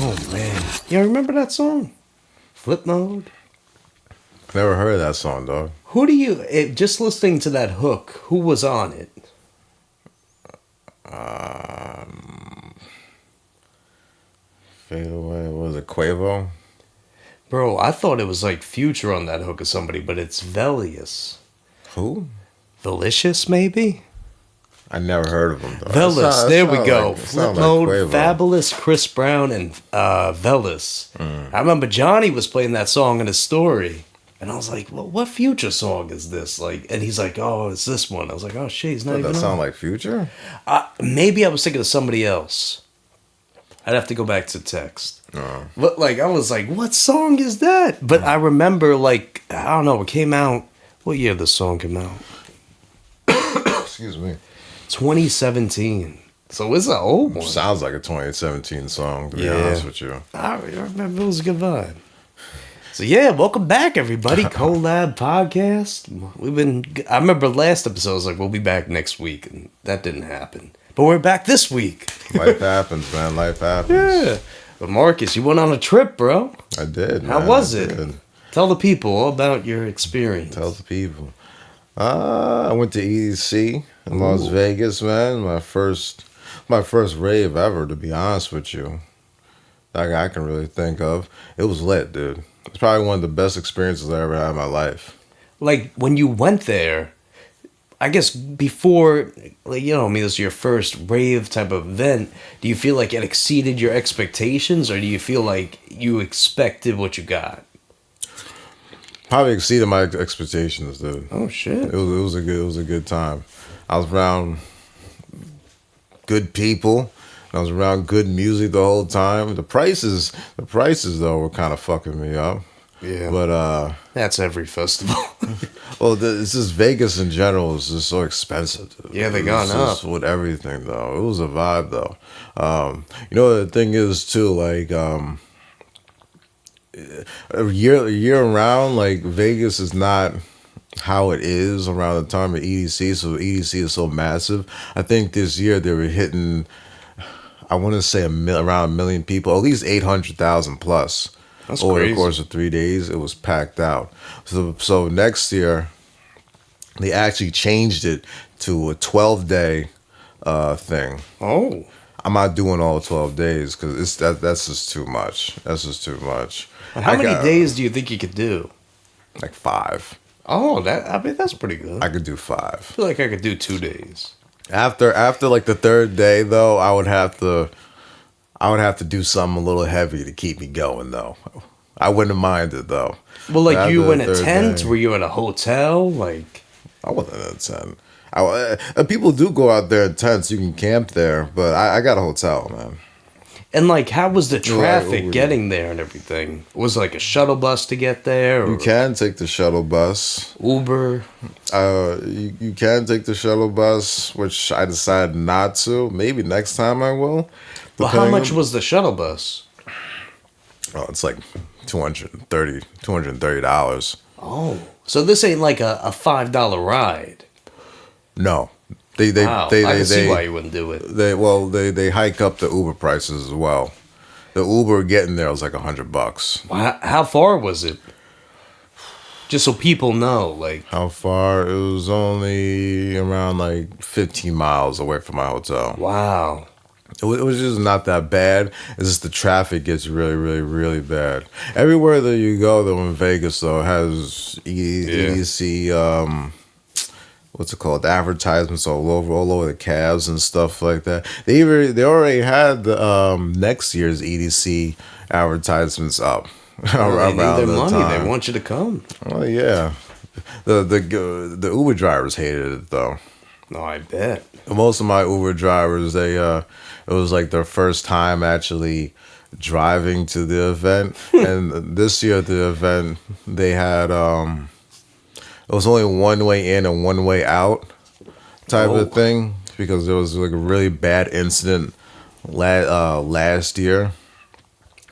Oh man, you remember that song? Flip Mode. Never heard of that song, dog. Who do you just listening to that hook? Who was on it? Fade Away. What was it, Quavo? Bro, I thought it was like Future on that hook or somebody, but it's Velius. Who? Delicious, maybe? I never heard of him, though. Velis, there we go. Like, Flip Mode, Fabulous, Chris Brown, and Velis. I remember Johnny was playing that song in his story. And I was like, well, what Future song is this? Like, and he's like, oh, it's this one. I was like, oh, shit, he's not even that on. sound like Future? Maybe I was thinking of somebody else. I'd have to go back to text. But, like, I was like, what song is that? But I remember, like, I don't know, it came out, what year the song came out? Excuse me. 2017. So it's an old one. Sounds like a 2017 song, to be honest with you. I remember it was a good vibe. So yeah, welcome back, everybody. Collab podcast. I remember last episode, I was like, we'll be back next week, and that didn't happen. But we're back this week. Life happens, man. Life happens. Yeah. But Marcus, you went on a trip, bro. I did, man. How was it? Tell the people all about your experience. Tell the people. I went to EDC in Las Vegas, man. My first rave ever, to be honest with you. Like I can really think of. It was lit, dude. It's probably one of the best experiences I ever had in my life. Like when you went there, I guess before, like, you know, I mean, this is your first rave type of event. Do you feel like it exceeded your expectations, or do you feel like you expected what you got? Probably exceeded my expectations, dude. Oh shit! It was a good time. I was around good people. I was around good music the whole time. The prices though were kind of fucking me up. Yeah, but that's every festival. Well, it's just Vegas in general is just so expensive. Dude. Yeah, they gone up with everything though. It was a vibe though. You know the thing is too, like a year around, like Vegas is not how it is around the time of EDC. So EDC is so massive. I think this year they were hitting, I want to say around 1 million people, at least 800,000 plus. That's over crazy. the course of 3 days. It was packed out. So next year they actually changed it to a 12-day thing. Oh. I'm not doing all 12 days because that's just too much. That's just too much. How many days do you think you could do? Like 5. Oh, that's pretty good. I could do 5. I feel like I could do 2 days. After like the 3rd day though, I would have to do something a little heavy to keep me going though. I wouldn't mind it though. Well, like you in a tent? Day, were you in a hotel? Like I wasn't in a tent. People do go out there in tents. You can camp there, but I got a hotel, man. And like, how was the traffic getting there and everything? Was it like a shuttle bus to get there? Or you can take the shuttle bus. Uber. You can take the shuttle bus, which I decided not to. Maybe next time I will. Well, how much was the shuttle bus? Oh, it's like $230. Oh, so this ain't like a $5 ride. No. I can see why you wouldn't do it. They hike up the Uber prices as well. The Uber getting there was like $100. Well, how far was it? Just so people know, like how far? It was only around like 15 miles away from my hotel. Wow. It was just not that bad. It's just the traffic gets really, really, really bad. Everywhere that you go, though, in Vegas, though, has EDC, what's it called? The advertisements all over the cabs and stuff like that. They already had the next year's EDC advertisements up. They need their money. Time. They want you to come. Oh yeah, the Uber drivers hated it though. No, I bet. Most of my Uber drivers, it was like their first time actually driving to the event. And this year at the event, they had it was only one way in and one way out type of thing because there was like a really bad incident last year.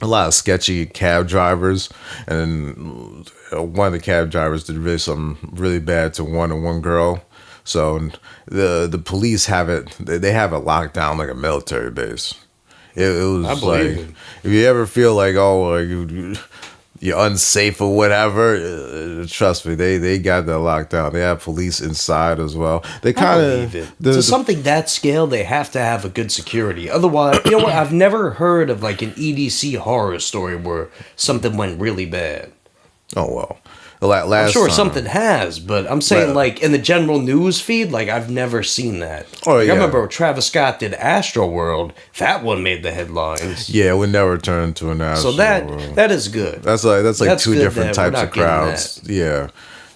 A lot of sketchy cab drivers, and one of the cab drivers did something really bad to one girl. So the police have it. They have it locked down like a military base. It I was believe like it. if you ever feel like you're unsafe or whatever, trust me, they got that locked down. They have police inside as well. They I kind believe of it. To something that scale, they have to have a good security. Otherwise, you know what? I've never heard of like an EDC horror story where something went really bad. oh well. I'm Last sure time, something has, but I'm saying la- like in the general news feed, like I've never seen that. oh Like I yeah, remember Travis Scott did Astro World. That one made the headlines. yeah, it would never turn into a So national. that is good. That's like two good different that we're types of not getting crowds. that. Yeah,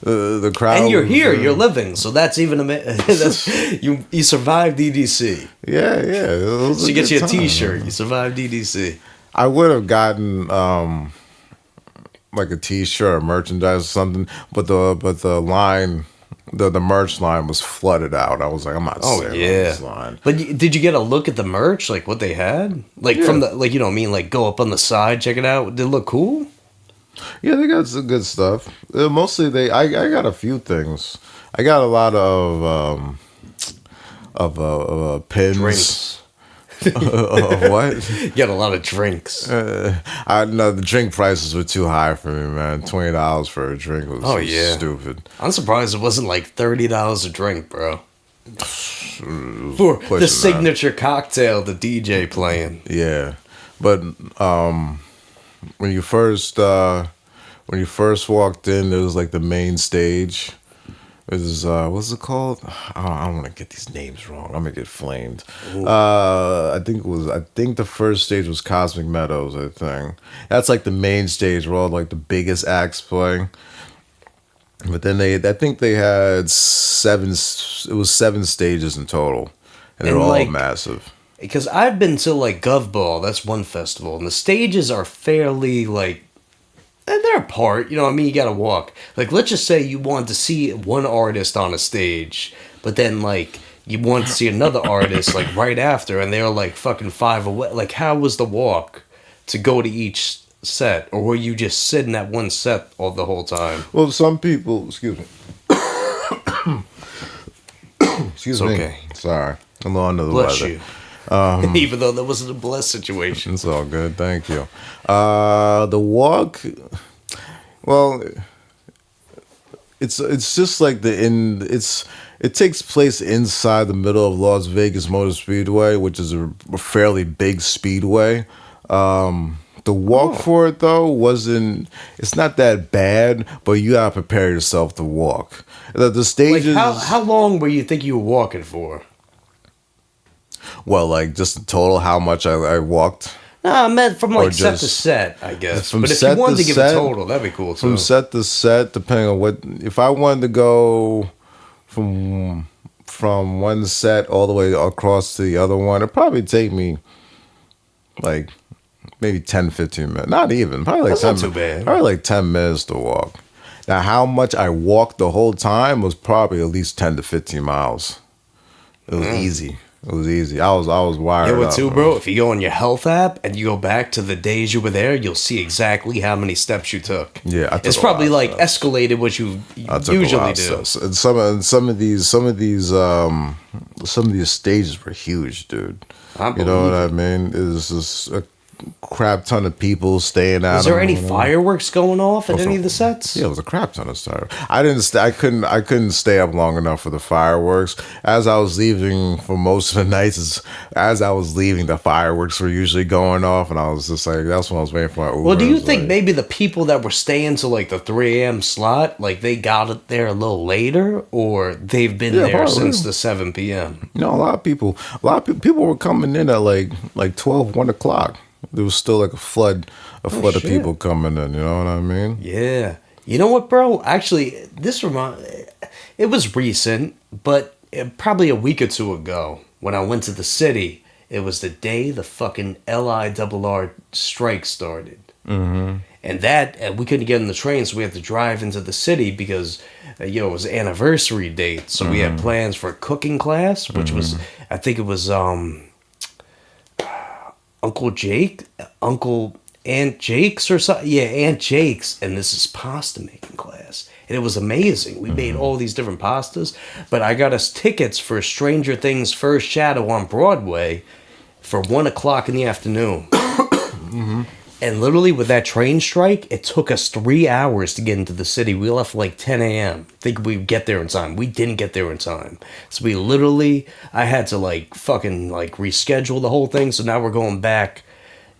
the crowd. And you're was, here, you're living, so that's even that's, you survived EDC. yeah, yeah. It was So a you get good you a time, T-shirt. man. You survived EDC. I would have gotten like a T-shirt or merchandise or something, but the line, the merch line was flooded out. I was like, I'm not Oh sitting on yeah, this line. but did you get a look at the merch, like what they had, like from Yeah, the like you know what I mean, like go up on the side, check it out. Did it look cool? yeah, they got some good stuff. Mostly I got a few things. I got a lot of pins. Drinks. Of what? You got a lot of drinks. I know the drink prices were too high for me, man. $20 for a drink Oh was yeah, stupid. I'm surprised it wasn't like $30 a drink, bro. For the Pushing signature cocktail the DJ playing. Yeah, but when you first walked in, there was like the main stage. It was what's it called? I don't want to get these names wrong. I'm gonna get flamed. I think the first stage was Cosmic Meadows. I think that's like the main stage where all like the biggest acts play. But then I think they had seven. It was seven stages in total, and they're And all like, massive. because I've been to like Gov Ball, that's one festival, and the stages are fairly like they're apart. You know what I mean? You gotta walk. Like let's just say you want to see one artist on a stage, but then like you want to see another artist like right after, and they're like fucking five away. Like how was the walk to go to each set, or were you just sitting at one set all the whole time? Well, some people, excuse me, excuse It's me. okay. Sorry, I'm under the Bless weather. you. Even though that wasn't a blessed situation. It's all good, thank you. The walk, well, it's just like it takes place inside the middle of Las Vegas Motor Speedway, which is a fairly big speedway. The walk for it though it's not that bad, but you gotta prepare yourself to walk. The Like stages, how long were you think you were walking for? well, like just in total, how much I walked. Nah, I meant from Or like set to just- set, I guess. from But if set you wanted to to give set- a total, that'd be cool too. From set to set, depending on what. If I wanted to go from one set all the way across to the other one, it'd probably take me like maybe 10, 15 minutes. Not even. Probably like That's 10, not too bad. Probably like 10 minutes to walk. Now, how much I walked the whole time was probably at least 10 to 15 miles. It was easy. It was easy. I was wired You know up. what, too, man. bro? If you go on your health app and you go back to the days you were there, you'll see exactly how many steps you took. Yeah, I took it's a probably lot of like steps. escalated what you I took a usually lot of do. steps. And some of these stages were huge, dude. I You know what I believe mean? It was just a crap ton of people staying out. Was there any fireworks going off at any of the sets? Yeah, it was a crap ton of stuff. I couldn't stay up long enough for the fireworks. As I was leaving for most of the nights, as I was leaving, the fireworks were usually going off, and I was just like, that's when I was waiting for my Uber. Well, do you It's think like- maybe the people that were staying till like the 3 a.m. slot, like they got it there a little later, or they've been there probably. since the 7 p.m.? You know, a lot of people were coming in at like 12, 1 o'clock. There was still like a flood of shit. people coming in. You know what I mean? Yeah. You know what, bro? Actually, it was recent, but probably a week or two ago when I went to the city, it was the day the fucking LIRR strike started. Mm-hmm. And we couldn't get on the train, so we had to drive into the city because, it was an anniversary date. So we had plans for a cooking class, which was, I think it was, Aunt Jake's or something. Yeah, Aunt Jake's. And this is pasta making class. And it was amazing. We made all these different pastas. But I got us tickets for Stranger Things First Shadow on Broadway for 1 o'clock in the afternoon. And literally with that train strike, it took us 3 hours to get into the city. We left like 10 a.m. Think we'd get there in time. We didn't get there in time. So we literally, I had to like fucking like reschedule the whole thing. So now we're going back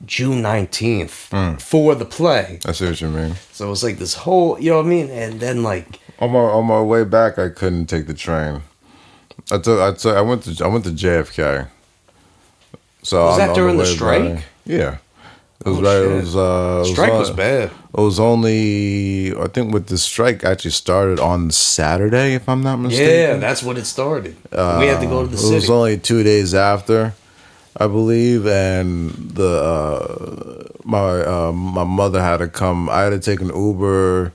June 19th for the play. I see what you mean. So it was like this whole, you know what I mean? And then like On my way back, I couldn't take the train. I went to JFK. So was that on during the way strike? back- yeah. It was Oh, right. shit. It was strike was bad. It was only, I think, with the strike actually started on Saturday, if I'm not mistaken. Yeah, that's when it started. We had to go to the It was city. only 2 days after, I believe, and my mother had to come. I had to take an Uber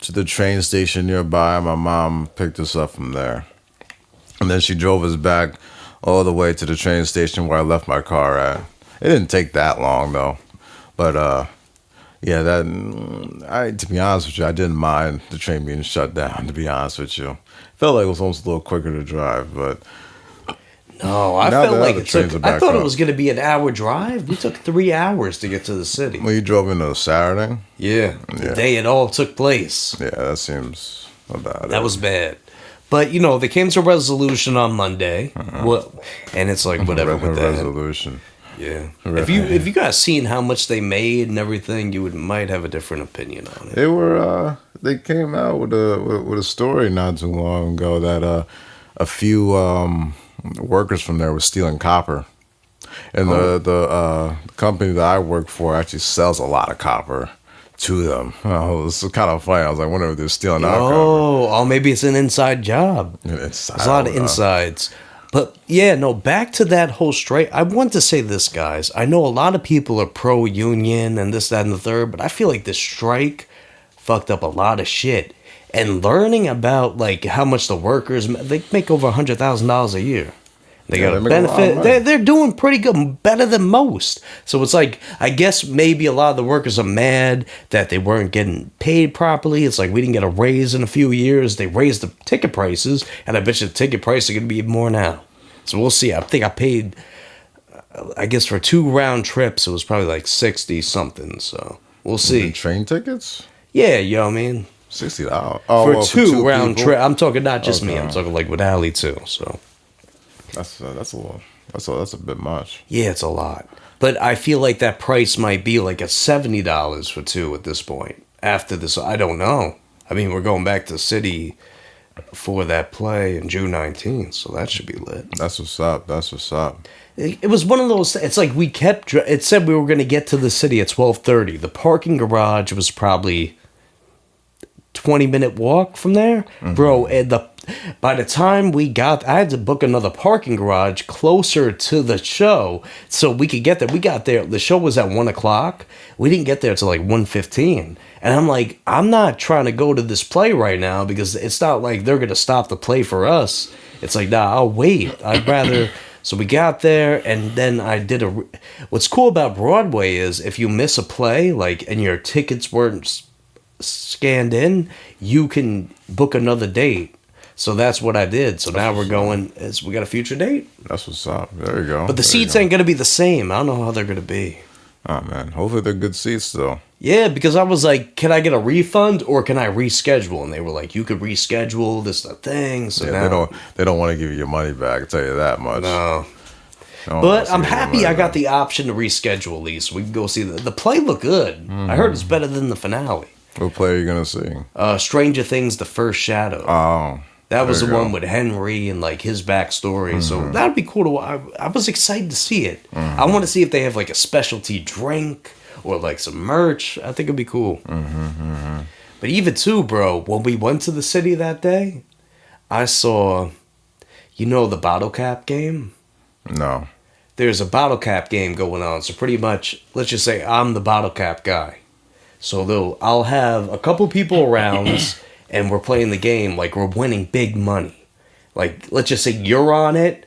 to the train station nearby. My mom picked us up from there, and then she drove us back all the way to the train station where I left my car at. It didn't take that long though, but yeah, to be honest with you, I didn't mind the train being shut down. To be honest with you, felt like it was almost a little quicker to drive, but. No, I Now felt the like other it trains took. are I back thought it up. was going to be an hour drive. We took 3 hours to get to the city. Well, you drove into Saturday. Yeah, the Yeah. day it all took place. Yeah, that seems about it. That was bad. But you know, they came to a resolution on Monday. What? And it's like whatever with that. resolution. Yeah. Right. If you guys seen how much they made and everything, you might have a different opinion on it. They came out with a story not too long ago that a few workers from there were stealing copper, and the company that I work for actually sells a lot of copper to them. Oh, it's kind of funny. I was like, wonder if they're stealing our copper. Oh, maybe it's an inside job. There's There's a lot of insides. But yeah, no, back to that whole strike. I want to say this, guys. I know a lot of people are pro-union and this, that, and the third, but I feel like the strike fucked up a lot of shit. And learning about like how much the workers, they make over $100,000 a year. They got a they make a lot of benefit. money. They're doing pretty good, better than most. So it's like, I guess maybe a lot of the workers are mad that they weren't getting paid properly. It's like we didn't get a raise in a few years. They raised the ticket prices, and I bet you the ticket prices are going to be more now. So we'll see. I think I paid, I guess for 2 round trips, it was probably like 60 something. So we'll see. Train tickets, Yeah, you know what I mean? $60. For two round people? trip. I'm talking not just me. Okay. I'm talking like with Ali too. So That's a little. That's a bit much. yeah, it's a lot. But I feel like that price might be like a $70 for 2 at this point. After this, I don't know. I mean, we're going back to the city for that play in June 19th, so that should be lit. That's what's up. That's what's up. It was one of those. It's like we kept. It said we were going to get to the city at 12:30. The parking garage was probably 20-minute walk from there, bro. And by the time we got, I had to book another parking garage closer to the show so we could get there. We got there. The show was at 1 o'clock. We didn't get there till like 1:15. And I'm like, I'm not trying to go to this play right now because it's not like they're gonna stop the play for us. It's like, nah, I'll wait. I'd rather. So we got there, and then I did what's cool about Broadway is if you miss a play, like, and your tickets weren't scanned in, you can book another date. So that's what I did. So now we're going. We got a future date. That's what's up. There you go. But the There you seats go. ain't gonna be the same. I don't know how they're gonna be. Oh man, hopefully they're good seats though. Yeah, because I was like, can I get a refund or can I reschedule? And they were like, you could reschedule. This the thing. So Yeah, now they don't want to give you your money back. I'll tell you that much. no. They don't want But to I'm give you your happy money I got back. the option to reschedule at least. We can go see the play. Looked good. I heard it's better than the finale. What play are you gonna see? Stranger Things: The First Shadow. Oh, That was there the you one go. with Henry and like his backstory. So that'd be cool to watch. I was excited to see it. I want to see if they have like a specialty drink or like some merch. I think it'd be cool. But even too, bro, when we went to the city that day, I saw, the bottle cap game. No. There's a bottle cap game going on. So pretty much, let's just say I'm the bottle cap guy. So I'll have a couple people around. And we're playing the game like we're winning big money. Like, let's just say you're on it.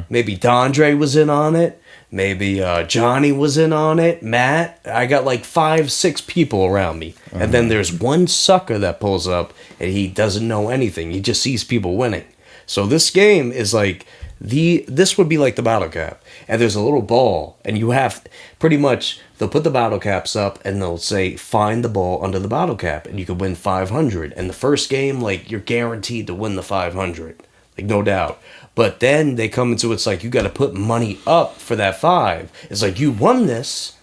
Maybe Dondre was in on it. Maybe Johnny was in on it. Matt. I got like 5, 6 people around me. And then there's one sucker that pulls up and he doesn't know anything. He just sees people winning. So this game is like, this would be like the bottle cap, and there's a little ball, and you have pretty much they'll put the bottle caps up, and they'll say find the ball under the bottle cap, and you could win 500. And the first game, like you're guaranteed to win the 500, like no doubt. But then they come into it's like you got to put money up for that 5. It's like you won this,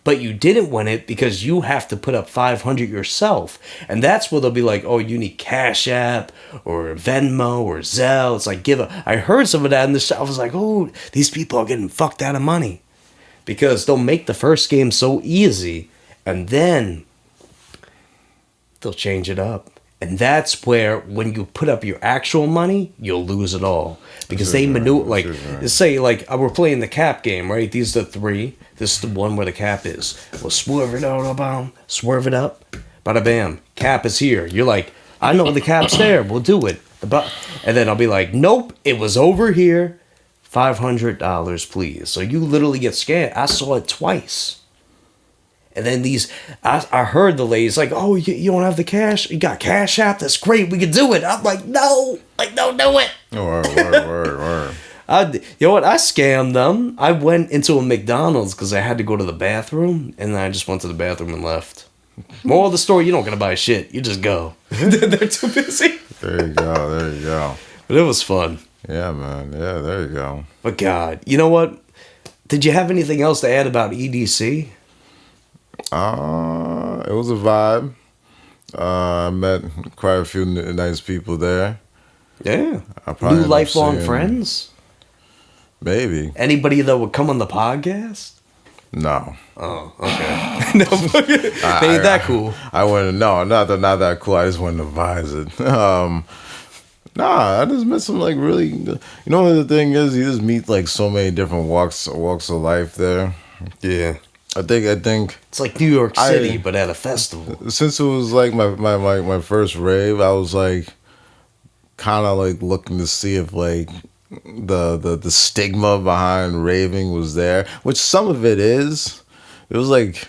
but you didn't win it because you have to put up 500 yourself. And that's where they'll be like, oh, you need Cash App or Venmo or Zelle. It's like, I heard some of that in the show. I was like, oh, these people are getting fucked out of money. Because they'll make the first game so easy, and then they'll change it up. And that's where, when you put up your actual money, you'll lose it all. Because they maneuver, like, say, like, we're playing the cap game, right? These are the 3. This is the one where the cap is. We'll swerve it out, swerve it up, bada bam. Cap is here. You're like, I know the cap's there. We'll do it. And then I'll be like, nope, it was over here. $500, please. So you literally get scared. I saw it twice. And then I heard the ladies like, oh, you don't have the cash? You got Cash App? That's great. We can do it. I'm like, no, like, don't do it. Word. You know what? I scammed them. I went into a McDonald's because I had to go to the bathroom, and then I just went to the bathroom and left. Moral of the story, you don't gotta buy shit. You just go. They're too busy. There you go. But it was fun. Yeah, man. Yeah, there you go. But God, you know what? Did you have anything else to add about EDC? It was a vibe. I met quite a few nice people there. Yeah. New lifelong friends? Maybe. Anybody that would come on the podcast? No. Oh, okay. No, they ain't that cool. I wouldn't. No, not that cool. I just wouldn't advise it. Nah, I just met some like really. You know, the thing is, you just meet like so many different walks of life there. Yeah. I think it's like New York City, but at a festival. Since it was like my first rave, I was like kind of like looking to see if like the stigma behind raving was there, which some of it is. It was like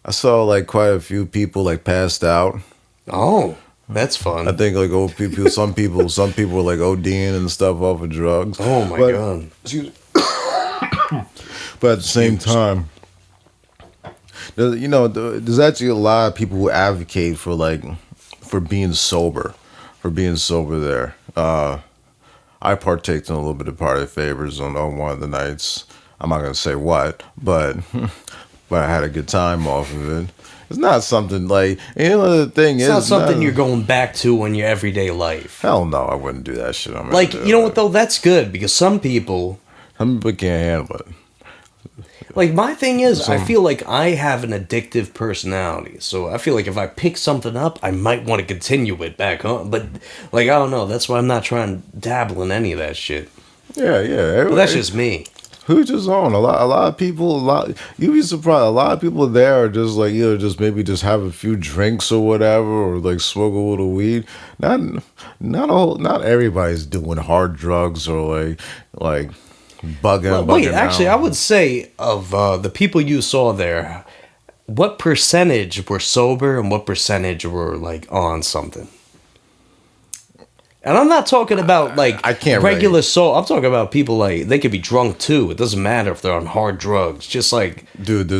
I saw like quite a few people like passed out. Oh, that's fun. I think like old people, some people were like ODing and stuff off of drugs. Oh my God. But at the same time, there's actually a lot of people who advocate for being sober there. I partaked in a little bit of party favors on one of the nights. I'm not gonna say what, but I had a good time off of it. It's not something like, the thing is, it's not something you're going back to in your everyday life. Hell no, I wouldn't do that shit. Like, you know what though? That's good because some people can't handle it. Like, my thing is, I feel like I have an addictive personality. So I feel like if I pick something up, I might want to continue it back home. But, like, I don't know. That's why I'm not trying to dabble in any of that shit. Yeah. But that's just me. Who's just on? A lot of people, you'd be surprised. A lot of people there are just like, either just maybe just have a few drinks or whatever, or like smoke a little weed. Not everybody's doing hard drugs or like bugging. Wait, actually, I would say of the people you saw there, what percentage were sober and what percentage were like on something? And I'm not talking about like I can't regular soul. I'm talking about people like they could be drunk too. It doesn't matter if they're on hard drugs. Just like, dude,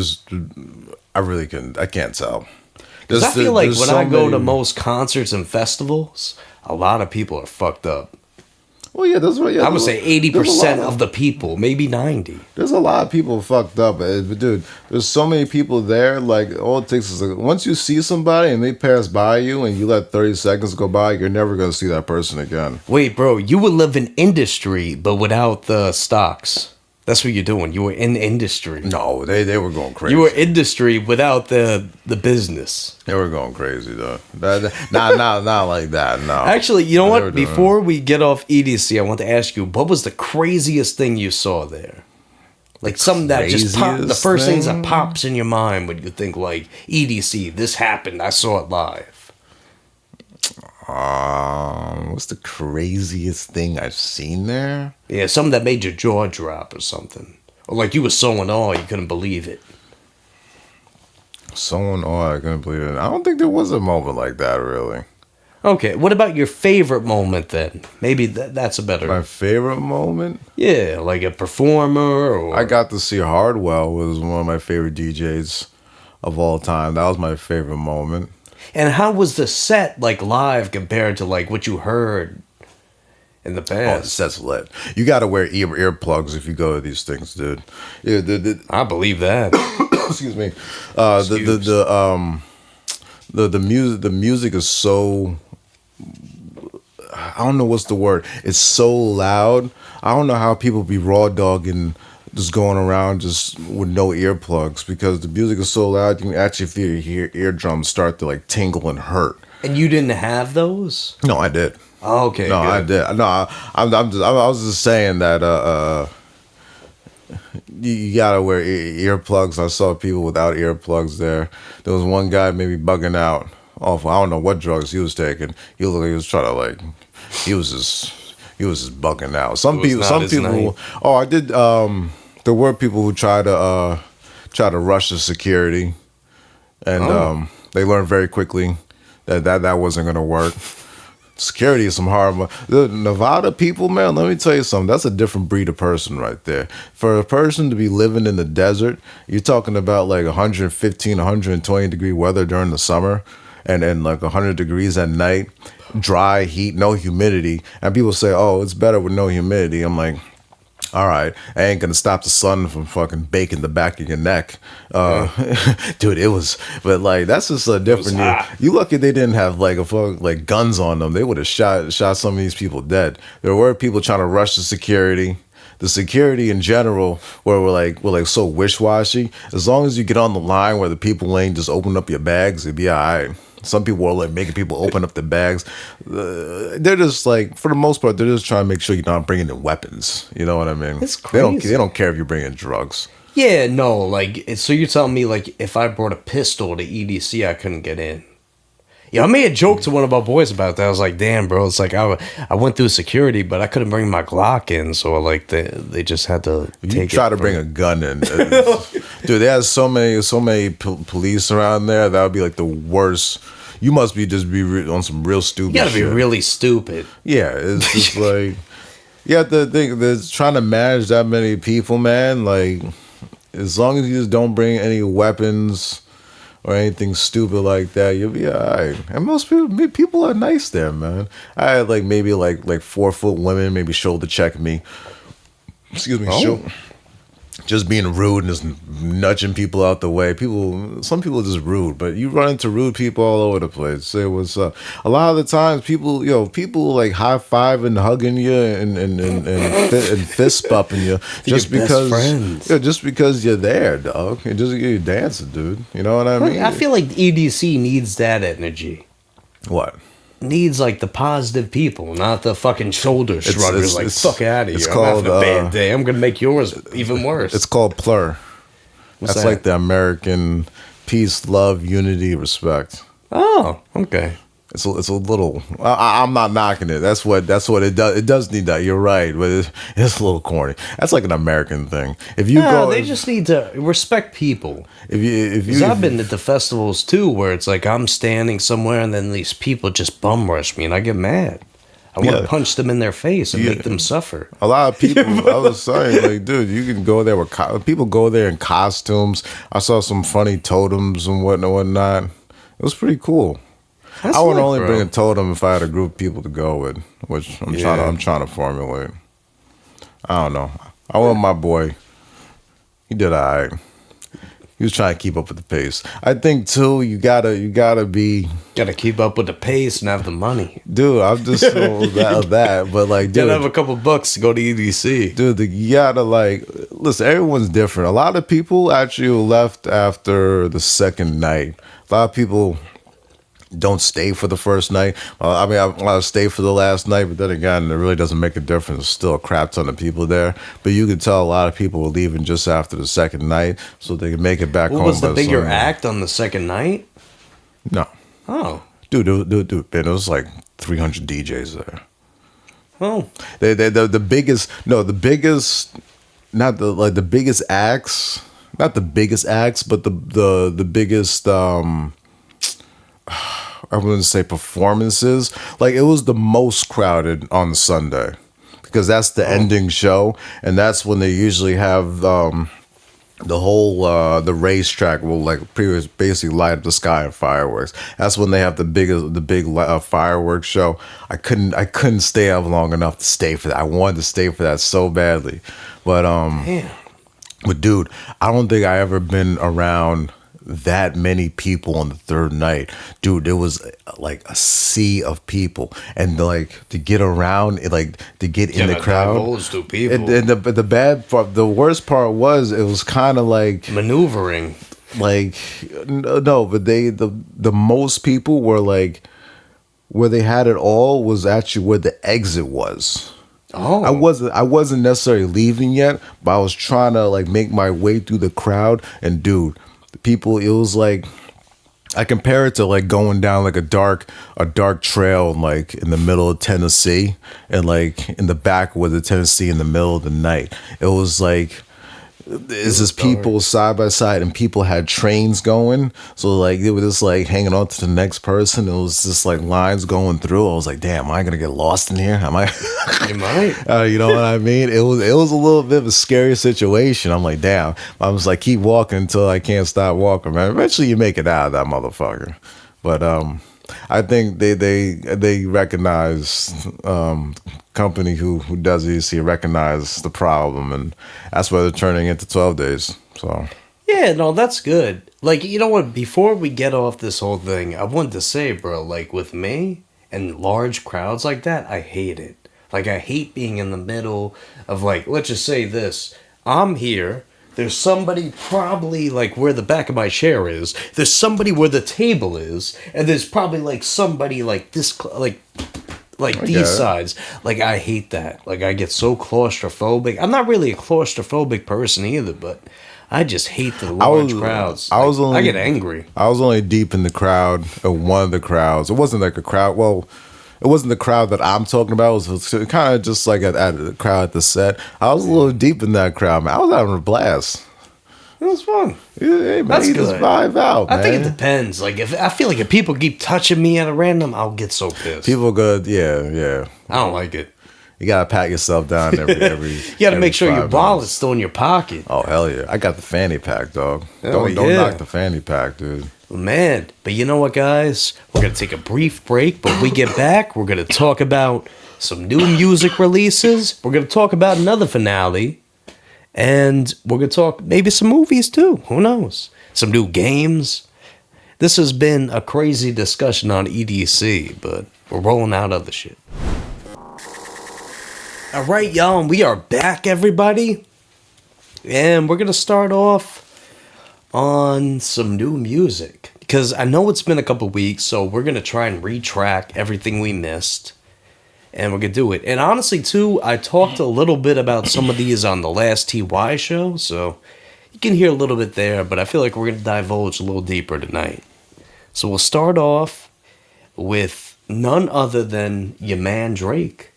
I can't tell. I feel like when I go to most concerts and festivals, a lot of people are fucked up. Well, yeah, that's what. Yeah, I would say 80% of the people, maybe 90. There's a lot of people fucked up, but dude, there's so many people there. Like, all it takes is once you see somebody and they pass by you, and you let 30 seconds go by, you're never gonna see that person again. Wait, bro, you would live in industry, but without the stocks. That's what you're doing. You were in industry. No, they were going crazy. You were industry without the business. They were going crazy though. Not like that. No. Actually, you know what? Before we get off EDC, I want to ask you, what was the craziest thing you saw there? Like something that just popped. The first things that pops in your mind when you think like EDC. This happened. I saw it live. What's the craziest thing I've seen there? Yeah, something that made your jaw drop or something. Or like you were so in awe you couldn't believe it. So in awe I couldn't believe it. I don't think there was a moment like that, really. Okay, what about your favorite moment then? Maybe that's a better. My favorite moment? Yeah, like a performer or. I got to see Hardwell was one of my favorite DJs of all time. That was my favorite moment. And how was the set like live compared to like what you heard in the Oh, the past? set's lit. You got to wear earplugs if you go to these things, dude. Yeah, I believe that. excuse me. The music is so. I don't know what's the word. It's so loud. I don't know how people be raw dogging, just going around just with no earplugs, because the music is so loud. You can actually feel your eardrums start to like tingle and hurt. And you didn't have those? No, I did. Oh, okay. No, good. I did. No, I was just saying that you gotta wear earplugs. I saw people without earplugs there. There was one guy maybe bugging out off. I don't know what drugs he was taking. He looked like he was trying to like. He was just bugging out. Some people. Night. Oh, I did. There were people who try to rush the security, and they learned very quickly that wasn't gonna work. Security is some hard. The Nevada people, man, let me tell you something. That's a different breed of person right there. For a person to be living in the desert, you're talking about like 115, 120 degree weather during the summer, and like 100 degrees at night, dry heat, no humidity. And people say, oh, it's better with no humidity. I'm like, all right, I ain't gonna stop the sun from fucking baking the back of your neck, dude. It was, but like that's just a different. You lucky they didn't have like like guns on them. They would have shot some of these people dead. There were people trying to rush the security. The security in general, where we're like so wish washy. As long as you get on the line where the people ain't just open up your bags, it'd be all right. Some people are like making people open up their bags. They're just like, for the most part, they're just trying to make sure you're not bringing in weapons. You know what I mean? It's crazy. They don't care if you're bringing drugs. Yeah, no, like, so you're telling me, like, if I brought a pistol to EDC, I couldn't get in? Yeah, I made a joke to one of our boys about that. I was like, damn, bro, it's like I went through security, but I couldn't bring my Glock in, so, like, they just had to take you try to bring a gun in. Dude, there's so many police around there, that would be, like, the worst. You must be on some real stupid shit. You gotta be really stupid. Yeah, it's just like... You have to think, there's trying to manage that many people, man, like... As long as you just don't bring any weapons or anything stupid like that, you'll be alright. And most people are nice there, man. I had like maybe like 4-foot women maybe shoulder check me. Excuse me, just being rude and just nudging people out the way. Some people are just rude, but you run into rude people all over the place. Say what's up. A lot of the times, people like high fiving, hugging you, and fist bumping you just because you're there, dog. You're dancing, dude. You know what I mean? I feel like EDC needs that energy. What? Needs like the positive people, not the fucking shoulder shruggers. Like, fuck out of here. I'm having a bad day. I'm gonna make yours even worse. It's called plur. That's like the American peace, love, unity, respect. Oh, okay. It's a little. I'm not knocking it. That's what it does. It does need that. You're right, but it's a little corny. That's like an American thing. If you they just need to respect people. I've been at the festivals too, where it's like I'm standing somewhere and then these people just bum rush me, and I get mad. I want to punch them in their face and make them suffer. A lot of people. I was saying, like, dude, you can go there with people go there in costumes. I saw some funny totems and whatnot. It was pretty cool. I would only bring a totem if I had a group of people to go with, which I'm trying to formulate. I don't know. I want my boy. He did all right. He was trying to keep up with the pace. I think too. You gotta keep up with the pace and have the money, dude. I'm just that, but like, dude, you gotta have a couple bucks to go to EDC, dude. You gotta like listen. Everyone's different. A lot of people actually left after the second night. A lot of people don't stay for the first night. I mean, I want to stay for the last night, but then again, it really doesn't make a difference. There's still a crap ton of people there. But you can tell a lot of people were leaving just after the second night so they could make it back home. Was the bigger act on the second night? No. Oh. Dude, man, it was like 300 DJs there. Oh. The biggest acts, not the biggest acts, but the biggest, I wouldn't say performances. Like it was the most crowded on Sunday because that's the ending show, and that's when they usually have the whole the racetrack will basically light up the sky in fireworks. That's when they have the big fireworks show. I couldn't stay up long enough to stay for that. I wanted to stay for that so badly, but Damn. but dude, I don't think I ever been around that many people on the third night. Dude, there was like a sea of people, and like to get around, like to get in the crowd. Those two people. And the bad part, the worst part was it was kind of like Maneuvering. like no, but the most people were like where they had it all was actually where the exit was. Oh. I wasn't necessarily leaving yet, but I was trying to like make my way through the crowd. And dude, the people, it was like I compare it to like going down like a dark trail like in the middle of Tennessee, and like in the backwood of Tennessee in the middle of the night. It was like it's just people side by side, and people had trains going, so like they were just like hanging on to the next person. It was just like lines going through. I was like, damn, am I gonna get lost in here? Am I? You might. You know what I mean? It was a little bit of a scary situation. I'm like, damn. I was like, keep walking until I can't stop walking, man. Eventually, you make it out of that motherfucker. But I think they recognize company who does EDC recognize the problem, and that's why they're turning into 12 days. So Yeah, no, that's good. Like, you know what? Before we get off this whole thing, I wanted to say, bro, like with me and large crowds like that, I hate it. Like, I hate being in the middle of, like, let's just say this. I'm here. There's somebody probably, like, where the back of my chair is. There's somebody where the table is. And there's probably, like, somebody, like, this, like these sides. Like, I hate that. Like, I get so claustrophobic. I'm not really a claustrophobic person either, but I just hate the large crowds. I get angry. I was only deep in the crowd of one of the crowds. It wasn't like a crowd. Well, it wasn't the crowd that I'm talking about. It was kind of just like at the crowd at the set. I was a little deep in that crowd, man. I was having a blast. It was fun. Hey, man, That's you good. just vibe out, man. I think it depends. Like, if I feel like if people keep touching me at a random, I'll get so pissed. People good, yeah. I don't like it. You gotta pat yourself down every. You got to make sure your wallet's still in your pocket. Oh hell yeah! I got the fanny pack, dog. Don't yeah. knock the fanny pack, dude. Man, but you know what, guys? We're going to take a brief break, but when we get back, we're going to talk about some new music releases. We're going to talk about another finale. And we're going to talk maybe some movies, too. Who knows? Some new games. This has been a crazy discussion on EDC, but we're rolling out other shit. All right, y'all, and we are back, everybody. And we're going to start off on some new music, because I know it's been a couple weeks, so we're gonna try and retrack everything we missed, and we're gonna do it. And honestly, too, I talked a little bit about some of these on the last TY show, so you can hear a little bit there, but I feel like we're gonna divulge a little deeper tonight. So we'll start off with none other than your man Drake.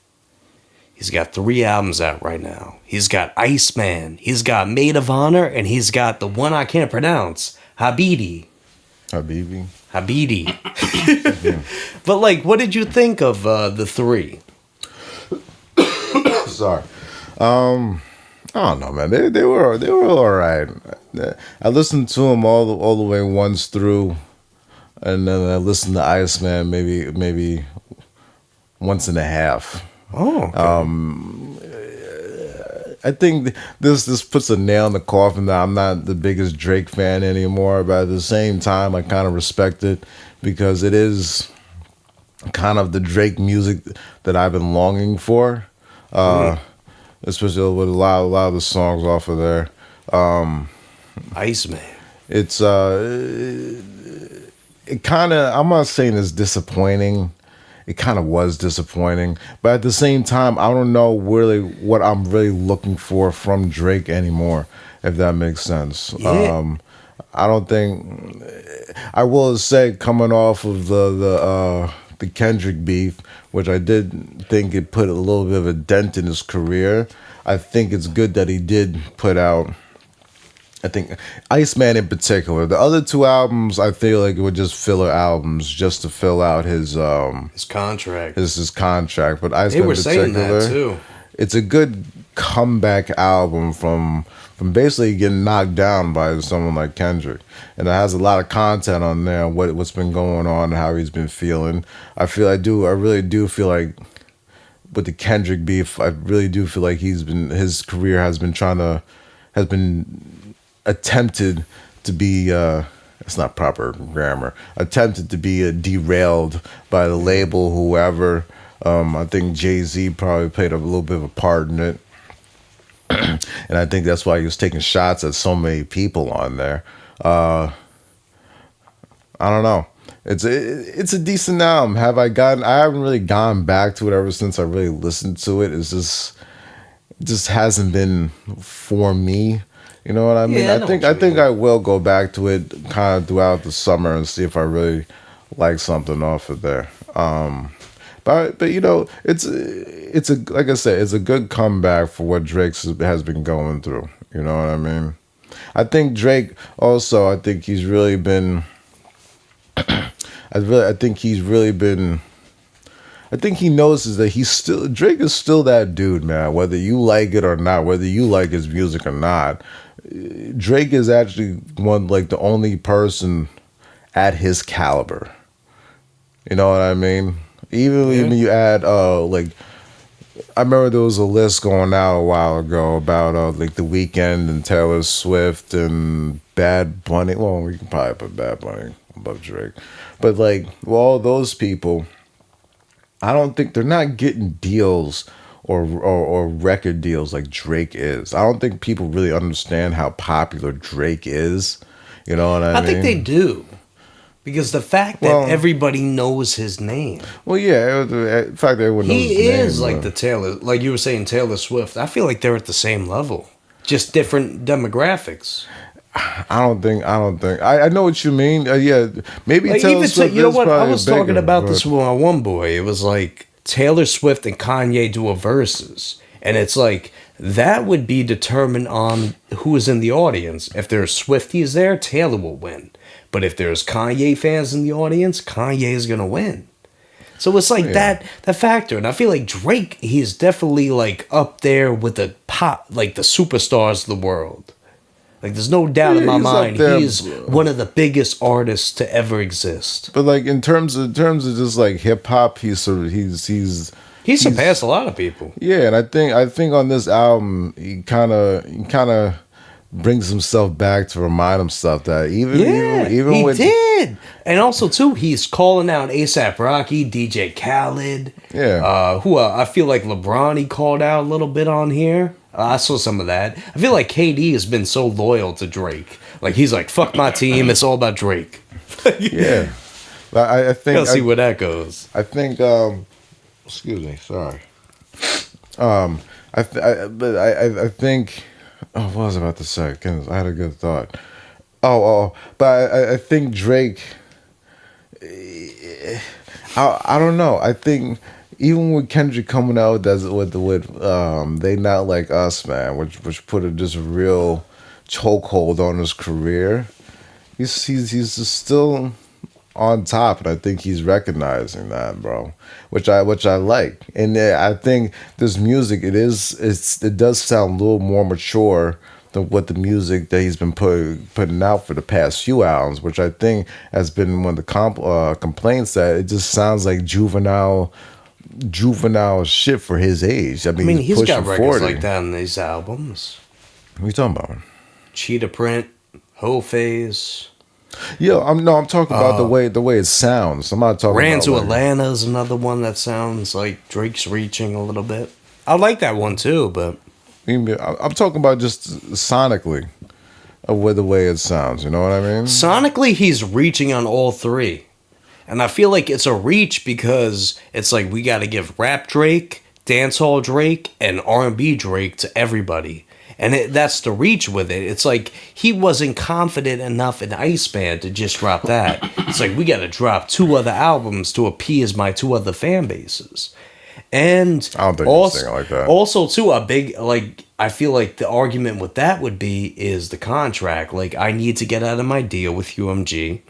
He's got 3 albums out right now. He's got Iceman, he's got Maid of Honor, and he's got the one I can't pronounce, Habibi. But, like, what did you think of the 3? Sorry. I don't know, man. They were all right. I listened to them all the way once through, and then I listened to Iceman maybe once and a half. Oh, okay. I think this puts a nail in the coffin that I'm not the biggest Drake fan anymore, but at the same time, I kind of respect it because it is kind of the Drake music that I've been longing for, especially with a lot of the songs off of there. Iceman. It's it kind of, I'm not saying it's disappointing. It kind of was disappointing, but at the same time, I don't know really what I'm really looking for from Drake anymore, if that makes sense. Yeah. I don't think, I will say, coming off of the Kendrick beef, which I did think it put a little bit of a dent in his career, I think it's good that he did put out I think Iceman in particular. The other two albums, I feel like were just filler albums, just to fill out His contract. his contract. But They Iceman were in saying particular, that too. it's a good comeback album from basically getting knocked down by someone like Kendrick, and it has a lot of content on there. What's been going on, and how he's been feeling. I really do feel like with the Kendrick beef, I really do feel like his career has been attempted to be it's not proper grammar, attempted to be derailed by the label, whoever. I think Jay-Z probably played a little bit of a part in it, and I think that's why he was taking shots at so many people on there. I don't know. It's a decent album. I haven't really gone back to it ever since I really listened to it. It just hasn't been for me. You know what I mean? Yeah, I think I will go back to it kind of throughout the summer and see if I really like something off of there. But you know, it's a, like I said, it's a good comeback for what Drake has been going through. You know what I mean? I think Drake also. I think he's really been. I think he's really been. I think he notices that Drake is still that dude, man. Whether you like it or not, whether you like his music or not, Drake is actually the only person at his caliber. You know what I mean? Even you add I remember there was a list going out a while ago about The Weeknd and Taylor Swift and Bad Bunny. Well, we can probably put Bad Bunny above Drake, but all those people, I don't think they're not getting deals or record deals like Drake is. I don't think people really understand how popular Drake is. You know what I mean? I think they do. Because the fact that everybody knows his name. Well, yeah, the fact that everyone knows his name. He is like the Taylor, like you were saying, Taylor Swift. I feel like they're at the same level. Just different demographics. I don't think. I know what you mean. Yeah, maybe Taylor Swift. You know what? I was talking about this with my one boy. It was like Taylor Swift and Kanye do a versus, and it's like that would be determined on who is in the audience. If there's Swifties there, Taylor will win. But if there's Kanye fans in the audience, Kanye is gonna win. So it's like that factor, and I feel like Drake, he's definitely up there with the pop, the superstars of the world. There's no doubt in my mind, he's one of the biggest artists to ever exist. But in terms of just hip hop, he surpassed a lot of people. Yeah, and I think on this album, he kind of brings himself back to remind himself that even he did. And also too, he's calling out A$AP Rocky, DJ Khaled. Yeah. Who I feel like LeBron he called out a little bit on here. I saw some of that. I feel like KD has been so loyal to Drake. He's like, fuck my team, it's all about Drake. Yeah. I think I'll see where that goes. I think excuse me, sorry. I think oh, what was I about to say? Goodness, I had a good thought. But I think Drake. I don't know. I think even with Kendrick coming out with They Not Like Us, man, which put just a real chokehold on his career. He's just still on top, and I think he's recognizing that, bro, which I like. And I think this music, it does sound a little more mature than what the music that he's been putting out for the past few albums, which I think has been one of the complaints, that it just sounds like juvenile shit for his age. I mean he's got records 40. like that in these albums. What are you talking about? Cheetah Print, Whole Phase. Yeah, I'm talking about the way it sounds. I'm not talking Ran about to Atlanta is another one that sounds like Drake's reaching a little bit. I like that one too, but I'm talking about just sonically with the way it sounds. You know what I mean? Sonically, he's reaching on all three. And I feel like it's a reach because it's like we got to give rap Drake, dancehall Drake, and R&B Drake to everybody. And that's the reach with it. It's like he wasn't confident enough in Iceman to just drop that. It's like we got to drop 2 other albums to appease my 2 other fan bases. And I don't think he's thinking like that. Also, too, I feel like the argument with that would be is the contract. Like, I need to get out of my deal with UMG,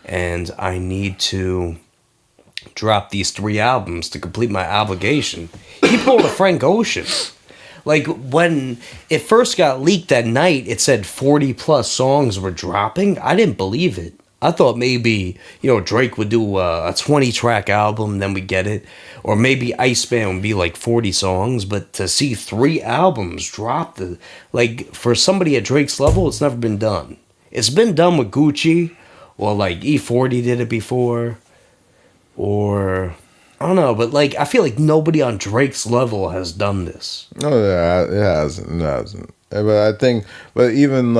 and I need to drop these 3 albums to complete my obligation. He pulled a Frank Ocean. Like, when it first got leaked that night, it said 40 plus songs were dropping. I didn't believe it. I thought maybe, Drake would do a 20-track album, then we get it. Or maybe Iceman would be like 40 songs. But to see 3 albums drop, for somebody at Drake's level, it's never been done. It's been done with Gucci, or like E40 did it before. Or, I don't know, but I feel like nobody on Drake's level has done this. No, yeah, it hasn't. It hasn't. But I think, even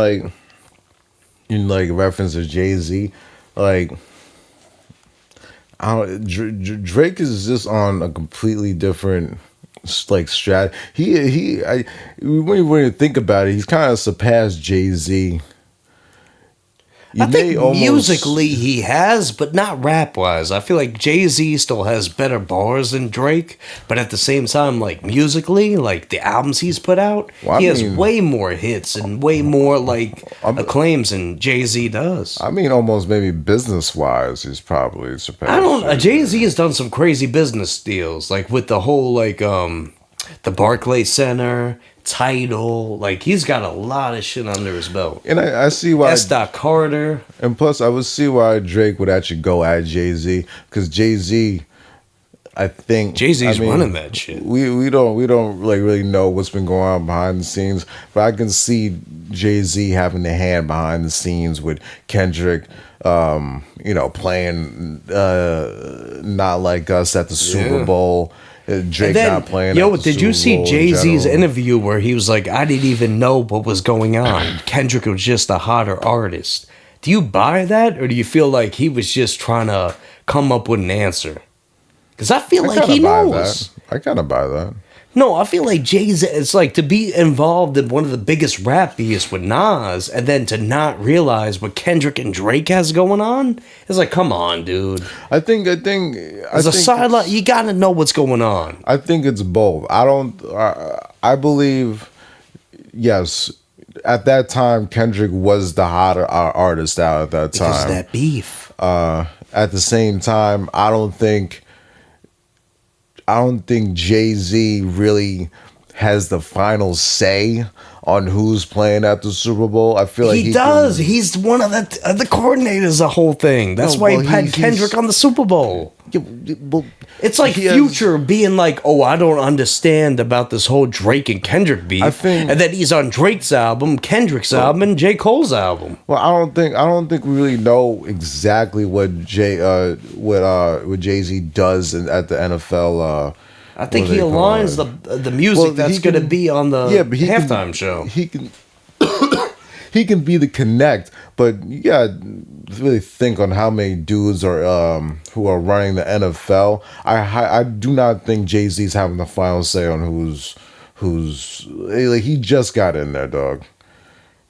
in reference to Jay-Z, Drake is just on a completely different strat. When you think about it, he's kind of surpassed Jay-Z. I think musically he has, but not rap-wise. I feel like Jay-Z still has better bars than Drake, but at the same time, musically, the albums he's put out, he has way more hits and way more, acclaims than Jay-Z does. I mean, almost maybe business-wise, he's probably surpassed. Jay-Z has done some crazy business deals, with the whole, the Barclays Center, Tidal, he's got a lot of shit under his belt. And I see why S. Carter. And plus I would see why Drake would actually go at Jay-Z, because Jay-Z, I think Jay-Z's running that shit. We don't really know what's been going on behind the scenes, but I can see Jay-Z having the hand behind the scenes with Kendrick playing Not Like Us at the Super Bowl. Drake not playing. Did you see Jay-Z's interview where he was like, I didn't even know what was going on. Kendrick was just a hotter artist. Do you buy that, or do you feel like he was just trying to come up with an answer? Because I feel like he knows. I kind of buy that. No, I feel like Jay-Z, it's to be involved in one of the biggest rap beefs with Nas, and then to not realize what Kendrick and Drake has going on, it's come on, dude. I think as a sideline, you gotta know what's going on. I think it's both. I believe, yes, at that time, Kendrick was the hotter artist out at that time. Because of that beef. At the same time, I don't think Jay-Z really has the final say on who's playing at the Super Bowl. I feel like he does. He's one of the coordinators of the whole thing. That's why he had Kendrick on the Super Bowl. It's Future being oh, I don't understand about this whole Drake and Kendrick beef, and then he's on Drake's album, Kendrick's album, and J. Cole's album. Well, I don't think we really know exactly what Jay-Z does at the NFL. I think he aligns the music that's going to be on the halftime show. He can be the connect, but you gotta really think on how many dudes are who are running the NFL. I do not think Jay-Z's having the final say on who's he just got in there, dog.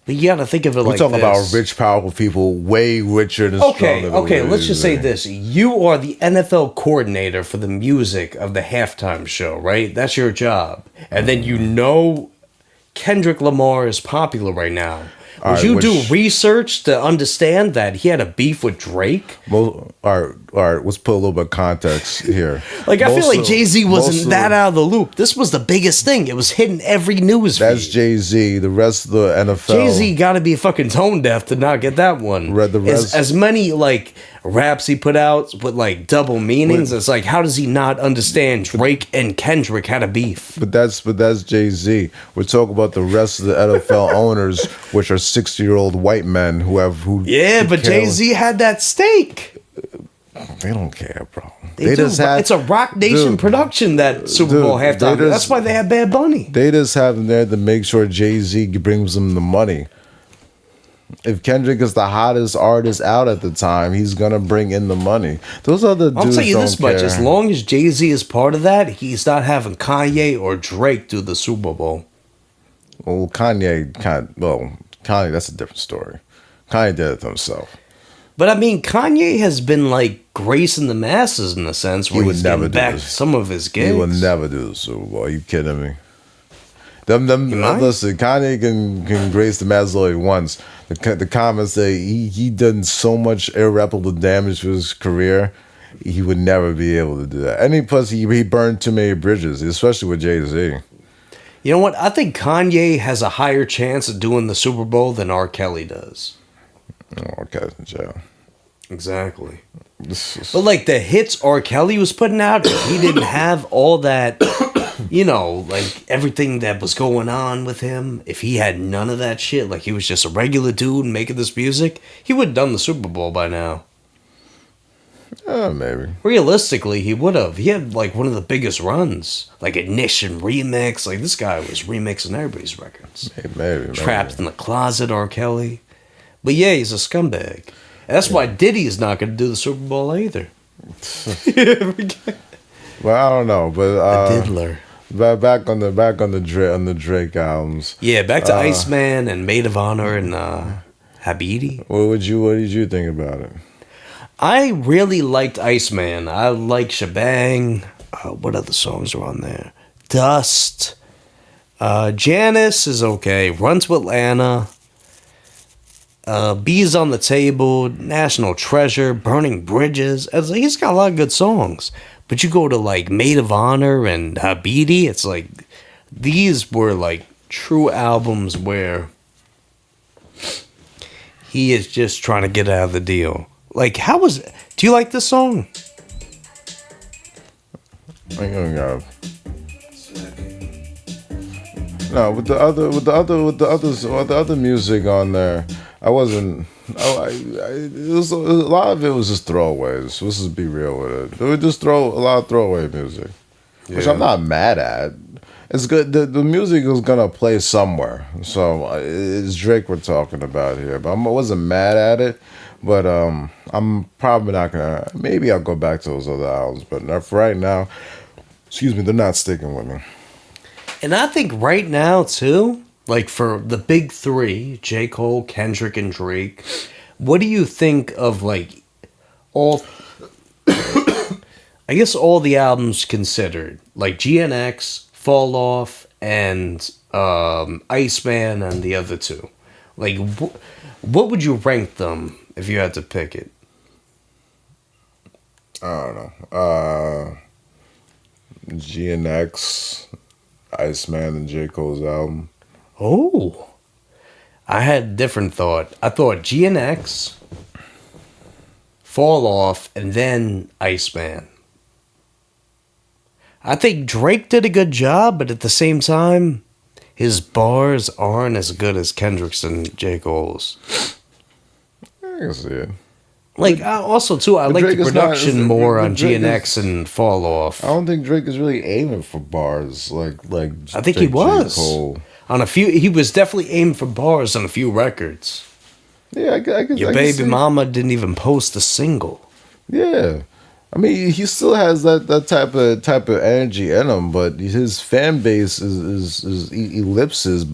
But you gotta think of it We're talking about rich, powerful people, way richer than stronger. Okay, let's just say this. You are the NFL coordinator for the music of the halftime show, right? That's your job. And then Kendrick Lamar is popular right now. Would you do research to understand that he had a beef with Drake? All right. Let's put a little bit of context here. I feel like Jay-Z wasn't that out of the loop. This was the biggest thing. It was hitting every news feed. That's Jay-Z. The rest of the NFL. Jay-Z got to be fucking tone deaf to not get that one. As many raps he put out with double meanings, it's how does he not understand Drake and Kendrick had a beef? But that's Jay-Z. We're talking about the rest of the NFL owners, which are 60-year-old white men who but Jay-Z had that stake. They don't care, bro. It's a Rock Nation production, that Super Bowl halftime. That's why they have Bad Bunny. They just have them there to make sure Jay-Z brings them the money. If Kendrick is the hottest artist out at the time, he's gonna bring in the money. Those other dudes, I'll tell you this much: as long as Jay-Z is part of that, he's not having Kanye or Drake do the Super Bowl. Well, Kanye, that's a different story. Kanye did it himself. But I mean, Kanye has been gracing the masses in a sense, where he's getting back some of his gigs. He would never do the Super Bowl. Are you kidding me? He might. Listen, Kanye can grace the Masloid once. The comments say he done so much irreparable damage to his career, he would never be able to do that. And plus, he burned too many bridges, especially with Jay-Z. You know what? I think Kanye has a higher chance of doing the Super Bowl than R. Kelly does. Oh, okay, in jail. Exactly. But like the hits R. Kelly was putting out, if he didn't have all that, you know, like everything that was going on with him, if he had none of that shit, like he was just a regular dude making this music, he would have done the Super Bowl by now. Maybe. Realistically, he would have. He had like one of the biggest runs, like Ignition remix. Like this guy was remixing everybody's records. Maybe. Trapped in the Closet, R. Kelly. But yeah, he's a scumbag. And that's why Diddy's not going to do the Super Bowl either. Well, I don't know, but A diddler. back on the Drake albums. Yeah, back to Iceman and Maid of Honor and Habidi. What did you think about it? I really liked Iceman. I like Shebang. What other songs are on there? Dust. Janice is okay. Run to Atlanta. Bees on the Table. National Treasure. Burning Bridges. He's got a lot of good songs. But you go to like Maid of Honor and Habidi, it's like these were like true albums where he is just trying to get out of the deal. Like, do you like this song? No, with the other music on there, I wasn't. It was a lot of it was just throwaways. Let's just be real with it. They would just throw a lot of throwaway music, which I'm not mad at. It's good. The music was gonna play somewhere, so it's Drake we're talking about here. But I wasn't mad at it. But I'm probably not gonna. Maybe I'll go back to those other albums, but not for right now. Excuse me, they're not sticking with me. And I think right now too, like for the big three, J. Cole, Kendrick, and Drake, what do you think of like all? I guess all the albums considered, like GNX, Fall Off, and Iceman, and the other two. Like, what would you rank them if you had to pick it? I don't know. GNX, Iceman, and J. Cole's album. Oh, I had a different thought. I thought GNX, Fall Off, and then Iceman. I think Drake did a good job, but at the same time, his bars aren't as good as Kendrick's and J. Cole's. I can see it. Like, also, too, I like Drake the production more on Drake GNX and Fall Off. I don't think Drake is really aiming for bars like. I think he was. J. Cole. On a few, he was definitely aiming for bars on a few records. Yeah, I can Your baby mama didn't even post a single. Yeah. I mean, he still has that type of energy in him, but his fan base is ellipses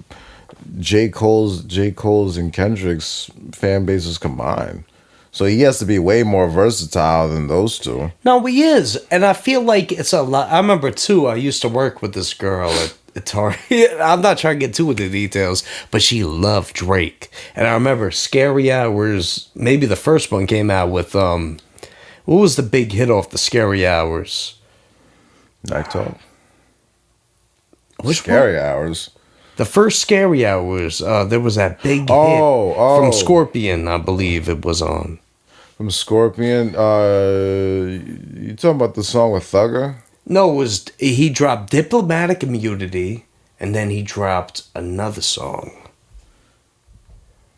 J. Cole's and Kendrick's fan bases combined. So he has to be way more versatile than those two. No, he is, and I feel like it's a lot. I remember too. I used to work with this girl at Target. I'm not trying to get too into the details, but she loved Drake, and I remember Scary Hours. Maybe the first one came out with what was the big hit off the Scary Hours? Night Talk. Which Scary one? Hours. The first Scary Hours. There was that big hit from Scorpion, I believe it was on. From Scorpion. You talking about the song with Thugger? No, it was he dropped Diplomatic Immunity, and then he dropped another song.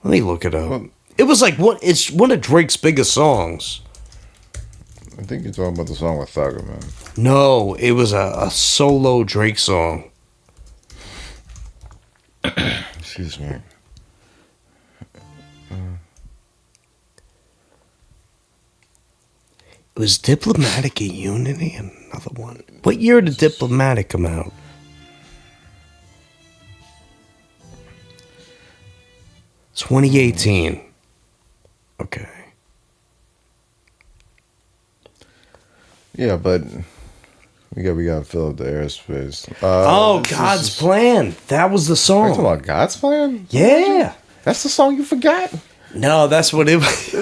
Let me look it up. Well, it was like it's one of Drake's biggest songs. I think you're talking about the song with Thugger, man. No, it was a solo Drake song. Excuse me. It was Diplomatic Immunity and another one. What year did Diplomatic come out? It's 2018. Okay. Yeah, but We got to fill up the airspace. Oh, This God's is- Plan. That was the Are you song. talking about God's Plan? Yeah. That's the song you forgot? No, that's what it was.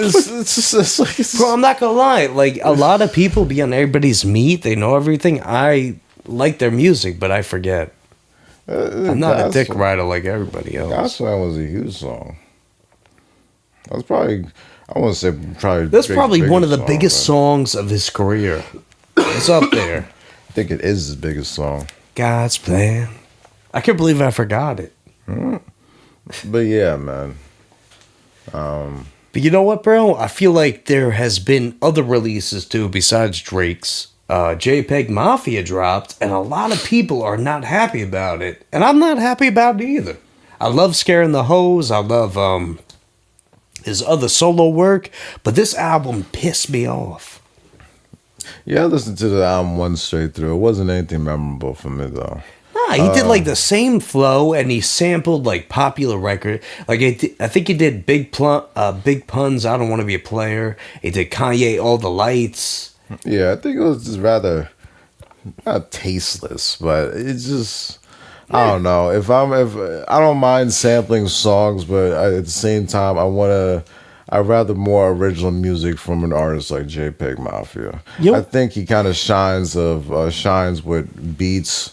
It's like, Bro, I'm not gonna lie. Like, a lot of people be on everybody's meat. They know everything. I like their music, but I forget. I'm not a dick rider like everybody else. God's Plan was a huge song. That was probably, I want to say probably. That's probably one of the song, biggest but songs of his career. It's up there. I think it is his biggest song. God's Plan. I can't believe I forgot it. But yeah, man. But you know what, bro? I feel like there has been other releases too besides Drake's. JPEG Mafia dropped, and a lot of people are not happy about it, and I'm not happy about it either. I love Scaring the Hoes. I love his other solo work, but this album pissed me off. Yeah, I listened to the album one straight through. It wasn't anything memorable for me though. Nah, he did like the same flow, and he sampled like popular record. Like I think he did Big Puns. I Don't Want to Be a Player. He did Kanye All the Lights. Yeah, I think it was just rather not tasteless, but it's just I don't know. If I don't mind sampling songs, but at the same time I'd rather more original music from an artist like JPEG Mafia. Yep. I think he kind of shines with beats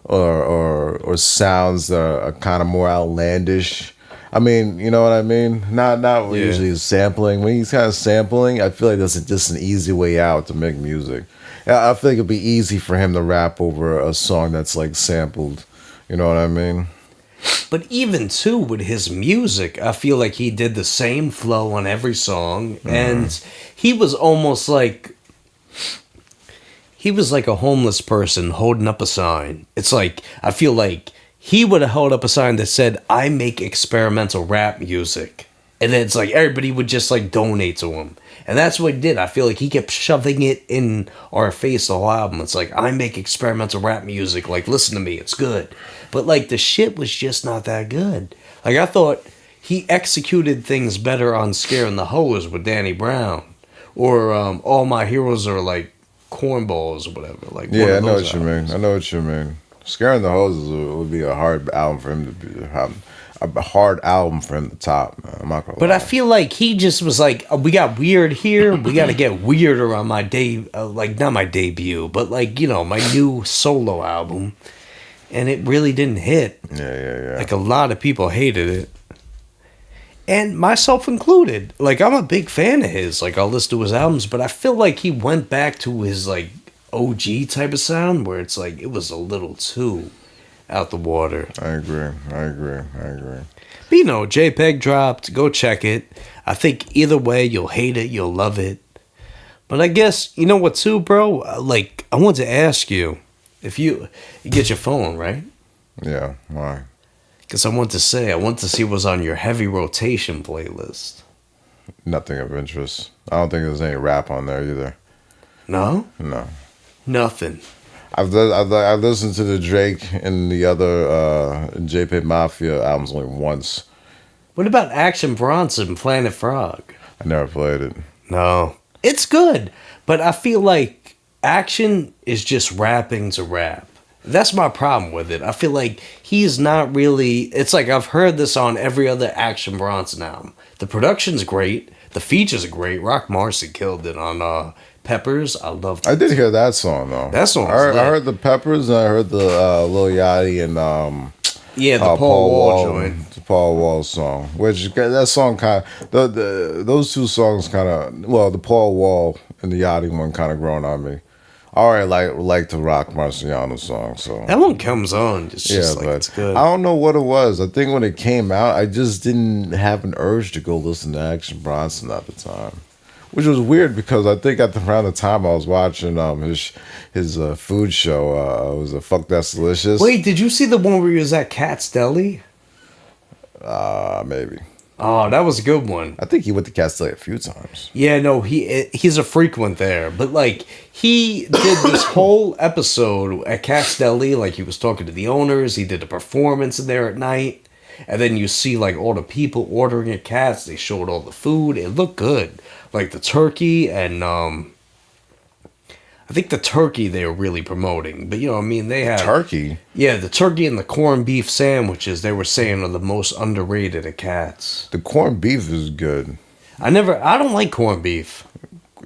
or sounds that are kind of more outlandish. I mean, you know what I mean? Not usually sampling. When he's kind of sampling, I feel like that's just an easy way out to make music. I feel like it'd be easy for him to rap over a song that's like sampled. You know what I mean? But even too with his music, I feel like he did the same flow on every song, and he was almost like a homeless person holding up a sign. It's like I feel like he would have held up a sign that said, "I make experimental rap music," and then it's like everybody would just like donate to him. And that's what he did. I feel like he kept shoving it in our face the whole album. It's like, I make experimental rap music. Like, listen to me. It's good. But, like, the shit was just not that good. Like, I thought he executed things better on Scaring the Hoes with Danny Brown. Or All My Heroes Are, like, cornballs or whatever. Like, Yeah, I know what you mean. I know what you mean. Scaring the Hoses would be a hard album for him to have. A hard album for him to top, man. I'm not gonna But lie. I feel like he just was like, we got weird here. We got to get weirder on my like not my debut, but like, you know, my new solo album. And it really didn't hit. Yeah. Like a lot of people hated it. And myself included. Like I'm a big fan of his. Like I'll listen to his albums, but I feel like he went back to his like OG type of sound where it's like it was a little too out the water. I agree. But you know, JPEG dropped. Go check it. I think either way, you'll hate it, you'll love it. But I guess, you know what too, bro? Like, I want to ask you, if you get your phone, right? Yeah, why? Because I want to see what's on your heavy rotation playlist. Nothing of interest. I don't think there's any rap on there either. No? No. Nothing. I've listened to the Drake and the other JPEG Mafia albums only once. What about Action Bronson, Planet Frog? I never played it. No. It's good, but I feel like Action is just rapping to rap. That's my problem with it. I feel like he's not really... It's like I've heard this on every other Action Bronson album. The production's great. The features are great. Rock Marcy killed it on Peppers. I loved it. I did hear that song though. That song. I heard the Peppers and I heard the Lil Yachty and Yeah, the Paul Wall joint. The Paul Wall song, which that song kind of those two songs kind of the Paul Wall and the Yachty one kind of growing on me. I already like the Rock Marciano song, so that one comes on. It's just like it's good. I don't know what it was. I think when it came out, I just didn't have an urge to go listen to Action Bronson at the time. Which was weird because I think around the time I was watching his food show, it was a Fuck That's Delicious. Wait, did you see the one where he was at Cat's Deli? Maybe. Oh, that was a good one. I think he went to Cat's Deli a few times. Yeah, no, he's a frequent there. But like he did this whole episode at Cat's Deli, like he was talking to the owners. He did a performance in there at night. And then you see like all the people ordering at Cat's. They showed all the food. It looked good. Like the turkey and I think the turkey they were really promoting, but you know, I mean, they have Turkey. Yeah, the turkey and the corned beef sandwiches they were saying are the most underrated at Cats. The corned beef is good. I don't like corned beef.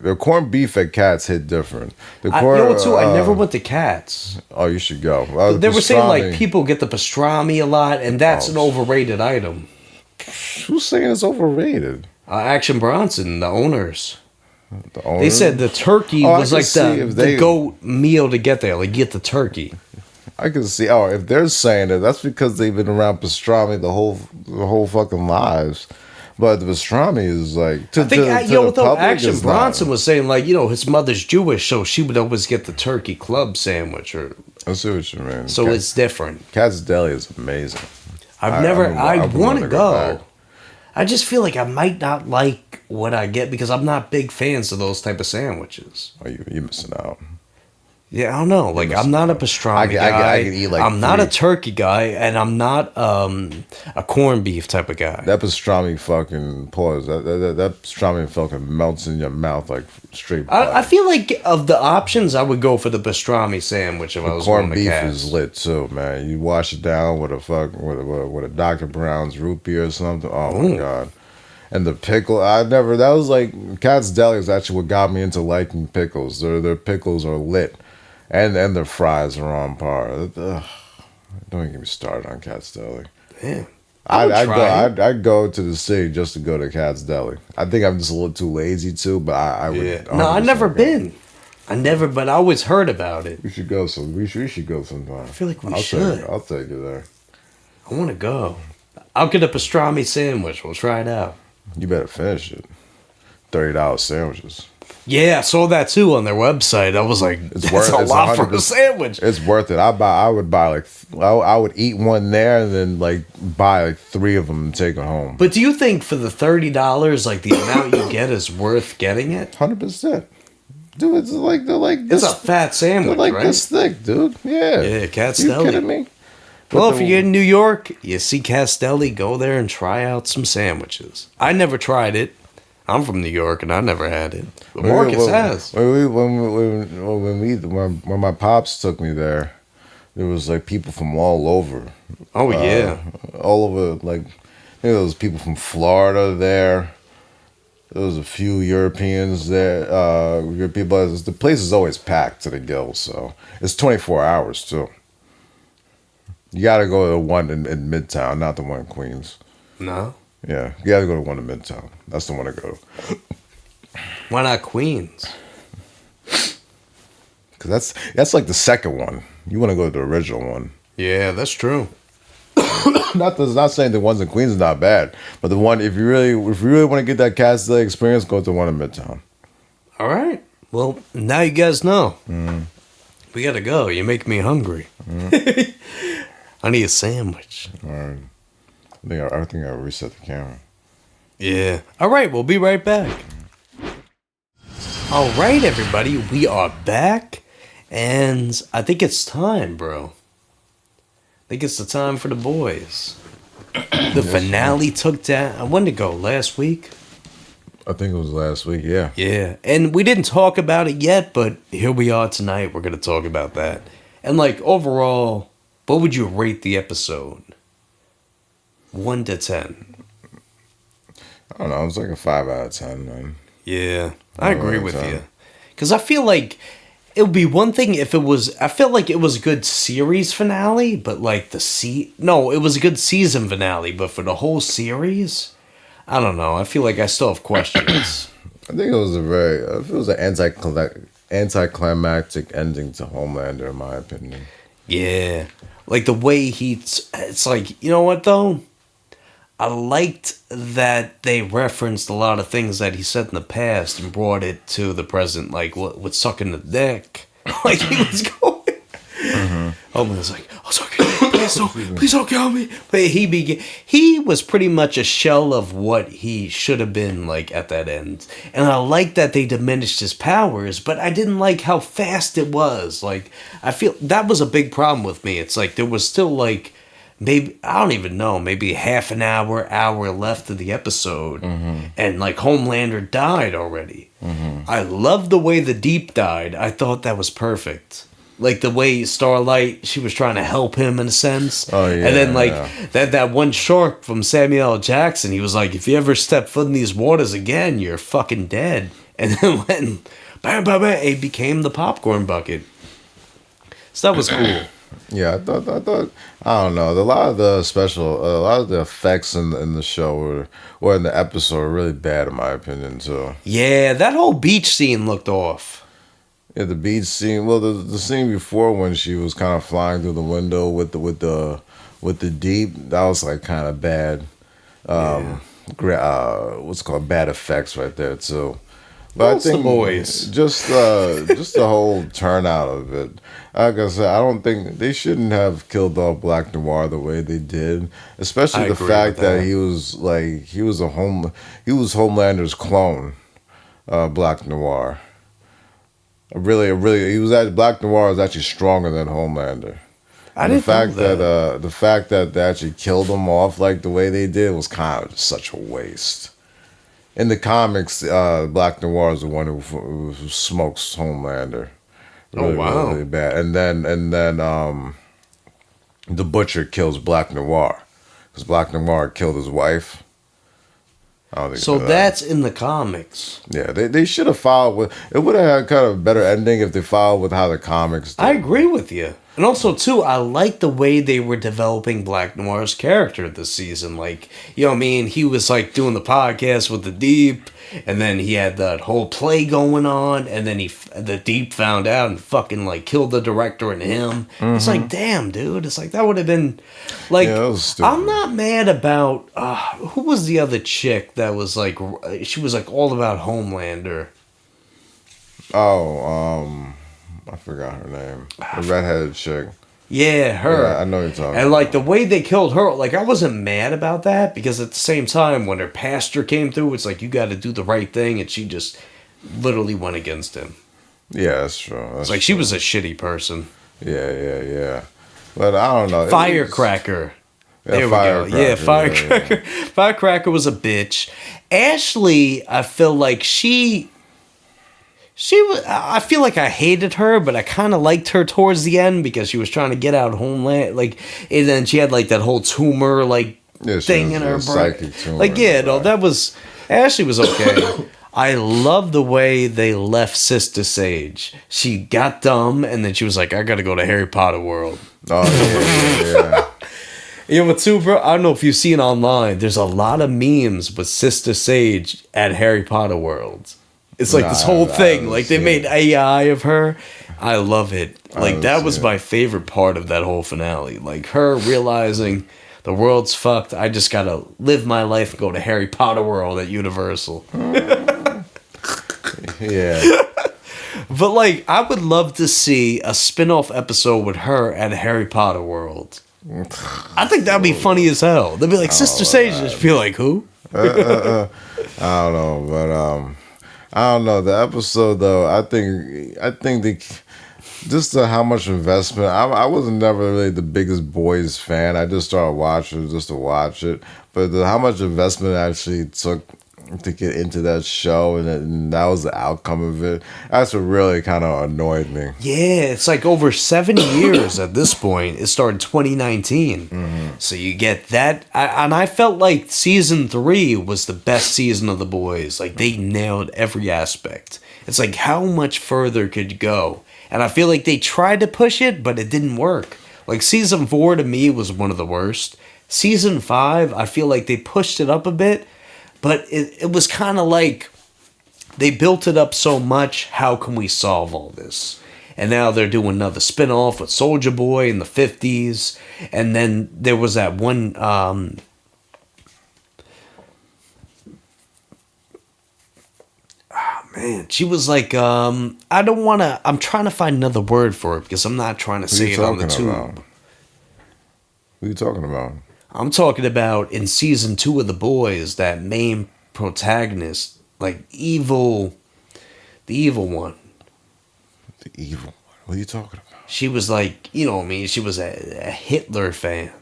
The corned beef at Cats hit different. The You corn, know what, too? I never went to Cats. Oh, you should go. They were saying like pastrami. people get the pastrami a lot, and that's an overrated item. Who's saying it's overrated? Action Bronson, the owners. The owner? They said the turkey Oh, I was can like see if the they- goat meal to get there. Like, get the turkey. I can see. Oh, if they're saying it, that's because they've been around pastrami the whole fucking lives. But the pastrami is like to, I think, to yo, the though, public Action is Bronson not. was saying, like, you know, his mother's Jewish, so she would always get the turkey club sandwich. I see what you mean. So it's different. Cat's Deli is amazing. I I've been want to wanting go. back. I just feel like I might not like what I get because I'm not big fans of those type of sandwiches. Oh, you missing out. Yeah, I don't know. Like, I'm not a pastrami I guy. can eat like I'm not a three. turkey guy, and I'm not a corned beef type of guy. That pastrami fucking pause. That pastrami fucking melts in your mouth like straight. I feel like of the options, I would go for the pastrami sandwich if I was corned going to beef Cats. is lit too, man. You wash it down with a Dr. Brown's root beer or something. Oh my god. And the pickle, that was like Cat's Deli is actually what got me into liking pickles. Their pickles are lit, and their fries are on par. Ugh. Don't even get me started on Cat's Deli. Damn. I'd go to the city just to go to Cat's Deli. I think I'm just a little too lazy to, but I would. Yeah. No, I've 100% never go. been. But I always heard about it. We should go. We should go sometime. I feel like we should. I'll take you there. I want to go. I'll get a pastrami sandwich. We'll try it out. You better finish it. $30 sandwiches. Yeah, I saw that too on their website. I was like, It's that's worth- a it's lot for a 100%. sandwich. It's worth it. I would buy like I would eat one there and then like buy like 3 of them and take it home. But do you think for the $30, like the amount you get is worth getting it? 100%. Dude, it's like they're like It's this. a fat They're sandwich, like right? this thick, dude. Yeah. Yeah, Cat's You Deli. kidding me? Well, With if you're in New York, you see Castelli, go there and try out some sandwiches. I never tried it. I'm from New York and I never had it. But Marcus has. When my pops took me there, there was like people from all over. Oh, yeah. All over, like, there was people from Florida there. There was a few Europeans there. European, but the place is always packed to the gills, so it's 24 hours too. You gotta go to the one in Midtown, not the one in Queens. No? Yeah, you gotta go to one in Midtown. That's the one to go to. Why not Queens? Because that's like the second one. You want to go to the original one. Yeah, that's true. Not saying the ones in Queens is not bad, but the one if you really want to get that Cat's Deli experience, go to the one in Midtown. All right. Well, now you guys know. We gotta go. You make me hungry. I need a sandwich. All right. I think I reset the camera. Yeah. All right. We'll be right back. All right, everybody. We are back. And I think it's time, bro. I think it's the time for the boys. The finale took down. When did it go? Last week? I think it was last week. Yeah. Yeah. And we didn't talk about it yet, but here we are tonight. We're going to talk about that. And, like, overall, what would you rate the episode? 1 to 10. I don't know. It was like a 5 out of 10, man. Yeah. I agree with 10. you. Because I feel like it would be one thing if it was... I felt like it was a good series finale, but, like, No, it was a good season finale, but for the whole series... I don't know. I feel like I still have questions. I think it was an anticlimactic ending to Homelander, in my opinion. Yeah. Like the way it's like, you know what though? I liked that they referenced a lot of things that he said in the past and brought it to the present, like with sucking the dick. Like he was going. Homer was like, "Oh, sorry, please don't kill me." But he was pretty much a shell of what he should have been like at that end. And I like that they diminished his powers, but I didn't like how fast it was. Like I feel that was a big problem with me. It's like there was still like maybe I don't even know, maybe half an hour left of the episode, and like Homelander died already. I love the way the Deep died. I thought that was perfect. Like the way Starlight, she was trying to help him in a sense. Oh, yeah, and then like yeah. that one shark from Samuel L. Jackson, he was like, if you ever step foot in these waters again, you're fucking dead. And then when bam, bam, bam, it became the popcorn bucket. So that was cool. Yeah, I don't know. A lot of a lot of the effects in the show or in the episode were really bad in my opinion too. Yeah, that whole beach scene looked off. Yeah, the beach scene. Well, the scene before when she was kind of flying through the window with the deep, that was like kind of bad. What's it called bad effects right there too. But What's the boys? just the whole turnout of it. Like I said, I don't think they shouldn't have killed off Black Noir the way they did, especially I the agree fact with that. that he was Homelander's clone, Black Noir. Really, Black Noir was actually stronger than Homelander. I And didn't know that. the fact that they actually killed him off like the way they did was kind of just such a waste. In the comics, Black Noir is the one who smokes Homelander. Really, wow. really bad. And then the Butcher kills Black Noir because Black Noir killed his wife. I don't think So you know that. that's in the comics. Yeah, they should have followed with. It would have had kind of a better ending if they followed with how the comics did. I agree with you. And also, too, I like the way they were developing Black Noir's character this season. Like, you know what I mean? He was, like, doing the podcast with the Deep, and then he had that whole play going on, and then the Deep found out and fucking, like, killed the director and him. It's like, damn, dude. It's like, that would have been, like, Yeah, that was stupid. I'm not mad about, who was the other chick that was, like, she was, like, all about Homelander? Oh, I forgot her name. The redheaded chick. Yeah, her. Yeah, I know you're talking. And like the way they killed her, like I wasn't mad about that because at the same time, when her pastor came through, it's like you got to do the right thing, and she just literally went against him. Yeah, that's true. It's like she was a shitty person. Yeah. But I don't know. Firecracker. There we go. Yeah, Firecracker. Firecracker was a bitch. Ashley, I feel like she was. I feel like I hated her, but I kind of liked her towards the end because she was trying to get out of Homeland. Like, and then she had like that whole tumor like thing in her brain. Like, yeah, no, that was Ashley was okay. I love the way they left Sister Sage. She got dumb, and then she was like, "I gotta go to Harry Potter World." Oh yeah. You know what, too, bro? I don't know if you've seen online. There's a lot of memes with Sister Sage at Harry Potter World. It's like this whole thing. Like, they made AI of her. I love it. Like, that was my favorite part of that whole finale. Like, her realizing the world's fucked. I just gotta live my life and go to Harry Potter World at Universal. Yeah. But, like, I would love to see a spin-off episode with her at Harry Potter World. I think that'd be funny as hell. They'd be like, Sister Sage. Just be like, who? I don't know, but I don't know. The episode though, I think just how much investment. I wasn't never really the biggest boys fan. I just started watching just to watch it. But how much investment it actually took to get into that show, and that was the outcome of it. That's what really kind of annoyed me. Yeah, it's like over 70 years at this point. It started 2019. So you get that. And I felt like season 3 was the best season of The Boys. Like, they nailed every aspect. It's like, how much further could you go? And I feel like they tried to push it, but it didn't work. Like, season 4 to me was one of the worst. Season 5, I feel like they pushed it up a bit. But it was kind of like they built it up so much, how can we solve all this? And now they're doing another spin-off with Soulja Boy in the 50s. And then there was that one... man, she was like... I don't want to... I'm trying to find another word for it because I'm not trying to say it on the tube. Who are you talking about? I'm talking about in season 2 of The Boys, that main protagonist, like the evil one. The evil one. What are you talking about? She was like, you know what I mean? She was a Hitler fan.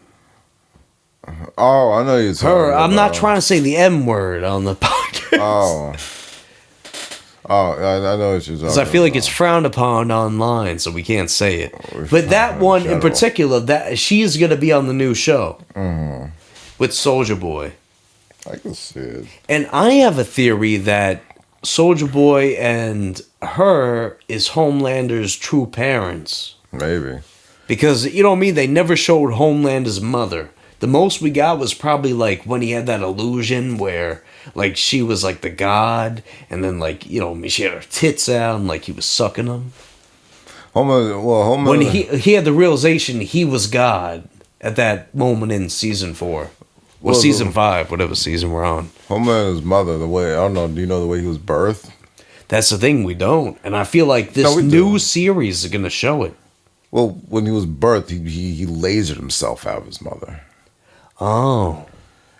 Oh, I know you're talking Her, about. I'm not trying to say the M word on the podcast. Oh, I know what you're talking Because I feel like about. it's frowned upon online, so we can't say it. We're But that fine, one in general. particular, that she is going to be on the new show with Soldier Boy. I can see it. And I have a theory that Soldier Boy and her is Homelander's true parents. Maybe. Because, you know what I mean? They never showed Homelander's mother. The most we got was probably like when he had that illusion where like she was like the god, and then like, you know, she had her tits out and like he was sucking them. Homelander. When he had the realization he was God at that moment in season 4. Or Well, season 5, whatever season we're on. Homelander's mother, the way, I don't know, do you know the way he was birthed? That's the thing, we don't. And I feel like this No, we new do. series is going to show it. Well, when he was birthed, he lasered himself out of his mother. Oh.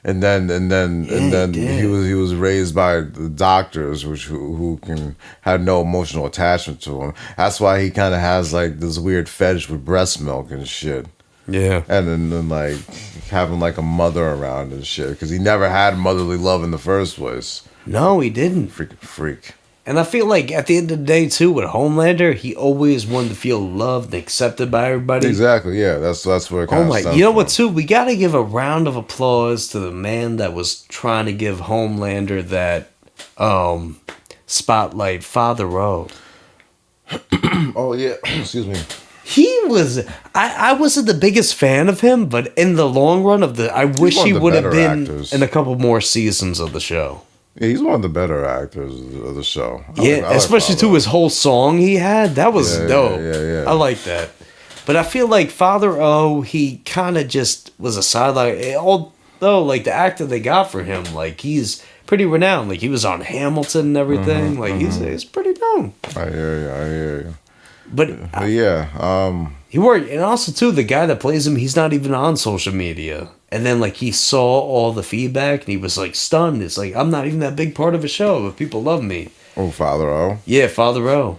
And then did. he was raised by the doctors, who can have no emotional attachment to him. That's why he kind of has like this weird fetish with breast milk and shit. Yeah. And then like having like a mother around and shit, because he never had motherly love in the first place. No, he didn't. Freaking freak. And I feel like at the end of the day, too, with Homelander, he always wanted to feel loved and accepted by everybody. Exactly. Yeah. That's where it Oh kind my! of. You know what? Too, we got to give a round of applause to the man that was trying to give Homelander that spotlight, Father O. Oh yeah. Excuse me. He was. I wasn't the biggest fan of him, but in the long run I wish one he of the would have better been actors. in a couple more seasons of the show. Yeah, he's one of the better actors of the show. Yeah, I like especially Father. too his whole song he had. That was Yeah, dope. yeah. I like that. But I feel like Father O, he kind of just was a sideline. Although, like the actor they got for him, like he's pretty renowned. Like he was on Hamilton and everything. Like he's pretty known. I hear you. But But yeah, he worked, and also too the guy that plays him, he's not even on social media. And then like he saw all the feedback and he was like stunned. It's like I'm not even that big part of a show, but people love me. Father O. Yeah, Father O.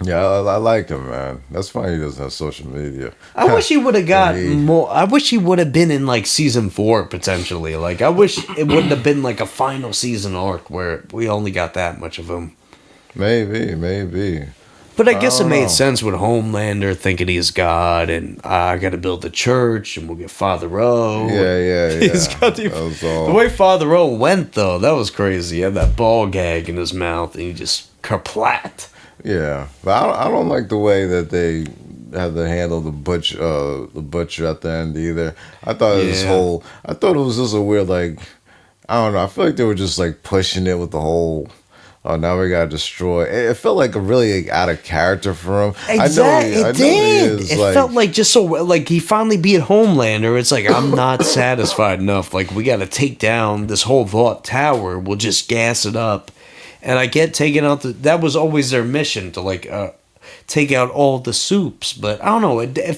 Yeah, I like him, man. That's funny he doesn't have social media. I wish he would have got He- more. I wish he would have been in like season 4 potentially. Like I wish it wouldn't have been like a final season arc where we only got that much of him. Maybe. But I guess it don't made know. sense with Homelander thinking he's God and I got to build the church and we'll get Father O. Yeah. He's got That was all. the way Father O went though. That was crazy. He had that ball gag in his mouth and he just kerplat. Yeah, but I don't like the way that they had to handle the butcher at the end either. I thought I thought it was just a weird, like, I don't know. I feel like they were just like pushing it with the whole. Oh, now we gotta destroy. It felt like a really like, out of character for him. Exactly, I know it he did. is, It felt like just so like he finally beat Homelander. It's like I'm not satisfied enough. Like we got to take down this whole vault tower. We'll just gas it up, and I get taken out. That was always their mission to like take out all the soups. But I don't know. It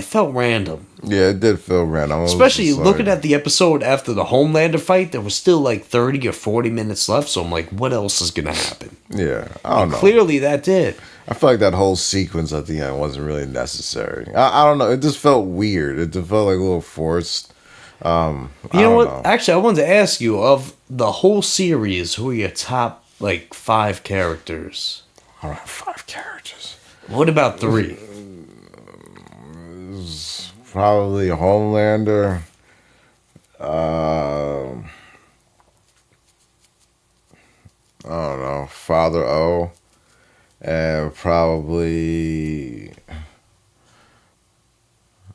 felt random. Yeah, it did feel random. I was Especially just looking like- at the episode after the Homelander fight, there was still like 30 or 40 minutes left. So I'm like, what else is gonna happen? Yeah, I don't know. Clearly, that did. I feel like that whole sequence at the end wasn't really necessary. I don't know. It just felt weird. It just felt like a little forced. You know don't what? know. Actually, I wanted to ask you of the whole series, who are your top like 5 characters? All right, 5 characters. What about 3? Probably Homelander. I don't know, Father O, and probably